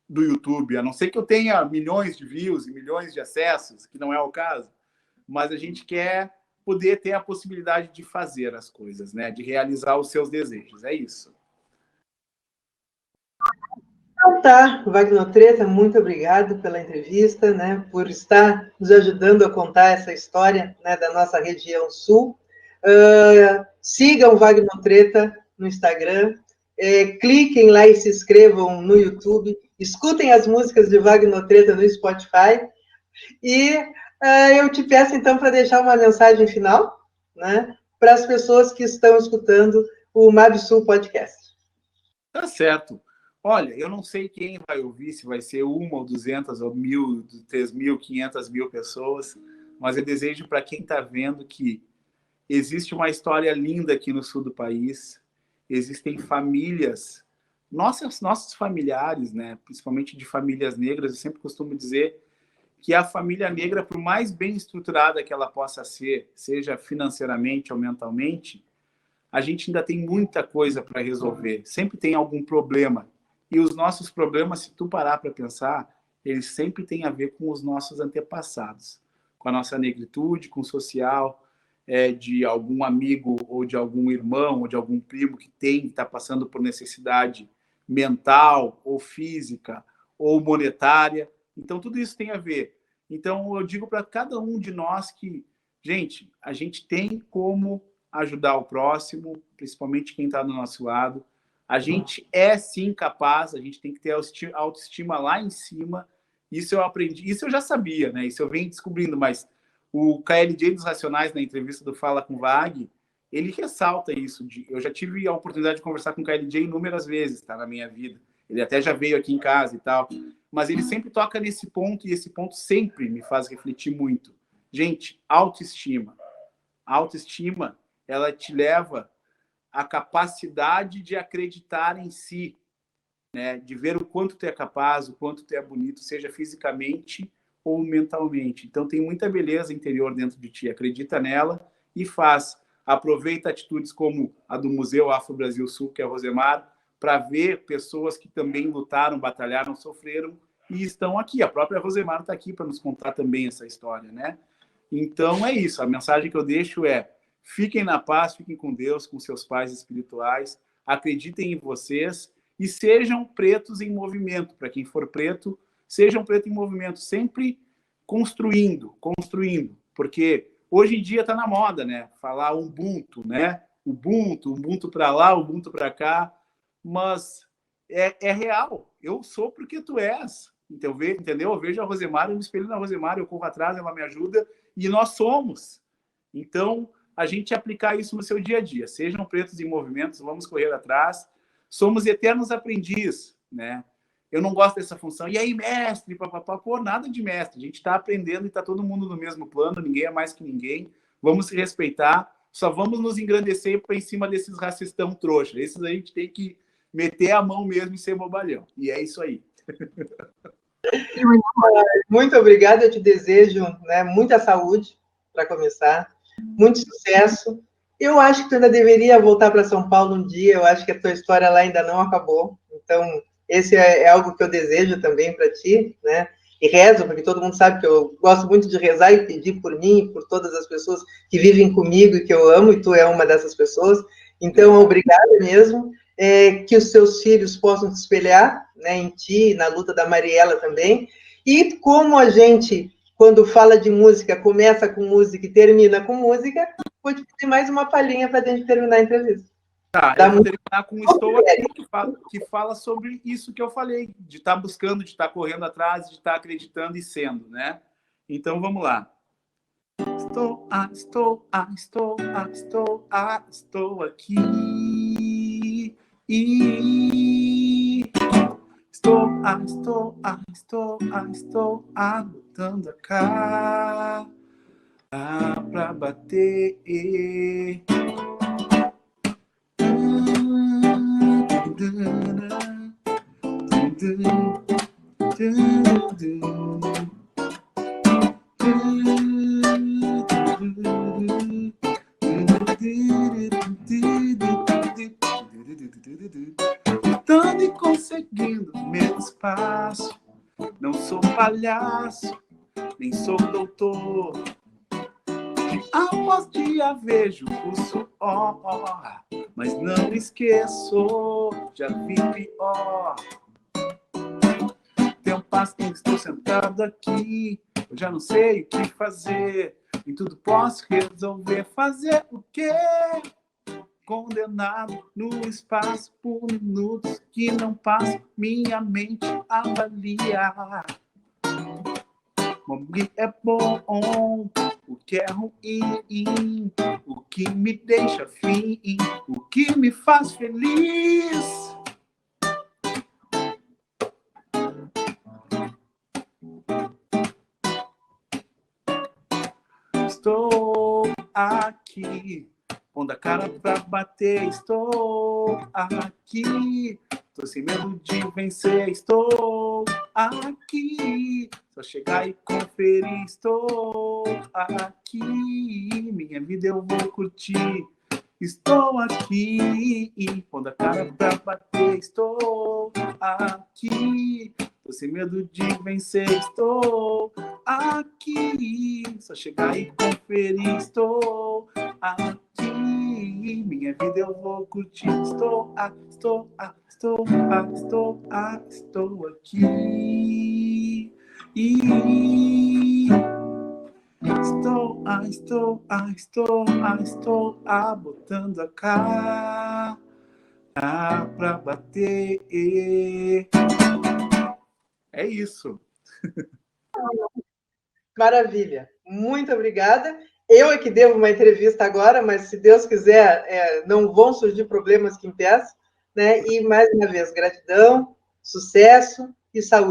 do YouTube, a não ser que eu tenha milhões de views e milhões de acessos, que não é o caso, mas a gente quer poder ter a possibilidade de fazer as coisas, né? De realizar os seus desejos, é isso. Então tá, Wagner Treta, muito obrigado pela entrevista, né, por estar nos ajudando a contar essa história, né, da nossa região sul. Sigam o Wagner Treta no Instagram, cliquem lá e se inscrevam no YouTube, escutem as músicas de Wagner Treta no Spotify, e eu te peço então para deixar uma mensagem final, né, para as pessoas que estão escutando o MabSul Podcast. Tá certo. Olha, eu não sei quem vai ouvir, se vai ser 1 ou 200 ou 1.000, 3.000, 500.000 pessoas, mas eu desejo para quem está vendo que existe uma história linda aqui no sul do país, existem famílias, nossos familiares, né, principalmente de famílias negras, eu sempre costumo dizer que a família negra, por mais bem estruturada que ela possa ser, seja financeiramente ou mentalmente, a gente ainda tem muita coisa para resolver, sempre tem algum problema. E os nossos problemas, se tu parar para pensar, eles sempre têm a ver com os nossos antepassados, com a nossa negritude, com o social, de algum amigo ou de algum irmão ou de algum primo que está passando por necessidade mental ou física ou monetária. Então, tudo isso tem a ver. Então, eu digo para cada um de nós que, gente, a gente tem como ajudar o próximo, principalmente quem está do nosso lado. A gente é, sim, capaz, a gente tem que ter a autoestima lá em cima. Isso eu aprendi, isso eu já sabia, né? Isso eu venho descobrindo, mas o KLJ dos Racionais, na entrevista do Fala com Vag, ele ressalta isso. Eu já tive a oportunidade de conversar com o KLJ inúmeras vezes, tá, na minha vida. Ele até já veio aqui em casa e tal. Mas ele sempre toca nesse ponto, e esse ponto sempre me faz refletir muito. Gente, autoestima. A autoestima, ela te leva a capacidade de acreditar em si, né? De ver o quanto tu é capaz, o quanto tu é bonito, seja fisicamente ou mentalmente. Então, tem muita beleza interior dentro de ti. Acredita nela e faz. Aproveita atitudes como a do Museu Afro Brasil Sul, que é a Rosemar, para ver pessoas que também lutaram, batalharam, sofreram e estão aqui. A própria Rosemar está aqui para nos contar também essa história, né? Então, é isso. A mensagem que eu deixo é: fiquem na paz, fiquem com Deus, com seus pais espirituais, acreditem em vocês e sejam pretos em movimento. Para quem for preto, sejam preto em movimento, sempre construindo, porque hoje em dia está na moda, né? Falar Ubuntu, né? Ubuntu para lá, Ubuntu para cá, mas é real. Eu sou porque tu és, entendeu? Eu vejo a Rosemar, eu me espelho na Rosemar, eu corro atrás, ela me ajuda e nós somos. Então, a gente aplicar isso no seu dia a dia. Sejam pretos em movimentos, vamos correr atrás. Somos eternos aprendizes, né? Eu não gosto dessa função. E aí, mestre, papapá, pô, nada de mestre. A gente está aprendendo e está todo mundo no mesmo plano, ninguém é mais que ninguém. Vamos se respeitar, só vamos nos engrandecer por em cima desses racistão trouxa. Esses a gente tem que meter a mão mesmo e ser bobalhão. E é isso aí. Muito obrigada, eu te desejo, né, muita saúde, para começar, muito sucesso. Eu acho que tu ainda deveria voltar para São Paulo um dia, eu acho que a tua história lá ainda não acabou, então esse é algo que eu desejo também para ti, né? E rezo, porque todo mundo sabe que eu gosto muito de rezar e pedir por mim e por todas as pessoas que vivem comigo e que eu amo, e tu é uma dessas pessoas. Então, obrigada mesmo. Que os seus filhos possam se espelhar, né, em ti, na luta da Mariela também. E como a gente, quando fala de música, começa com música e termina com música, vou te pedir mais uma palhinha para a gente terminar a entrevista. Tá, eu vou terminar com Estou Aqui, que fala sobre isso que eu falei, de estar buscando, de estar correndo atrás, de estar acreditando e sendo, né? Então, vamos lá. Estou aqui. Estou anotando a cara pra bater. Lutando e conseguindo meu espaço. Não sou palhaço, nem sou doutor. Após dia vejo o suor, mas não esqueço, já vi pior. Tem um passo que estou sentado aqui, eu já não sei o que fazer. Em tudo posso resolver, fazer o quê? Condenado no espaço por minutos que não passo, minha mente avalia. O que é bom, o que é ruim, o que me deixa fim, o que me faz feliz. Estou aqui, pondo a cara pra bater. Estou aqui, tô sem medo de vencer. Estou aqui, só chegar e conferir. Estou aqui, minha vida eu vou curtir. Estou aqui, pondo a cara pra bater. Estou aqui, tô sem medo de vencer. Estou aqui, só chegar e conferir. Estou aqui, minha vida eu vou curtir. Estou aqui. Estou botando a cara pra bater. É isso. Maravilha. Muito obrigada. Eu é que devo uma entrevista agora, mas se Deus quiser, não vão surgir problemas que impeçam, né? E mais uma vez, gratidão, sucesso e saúde.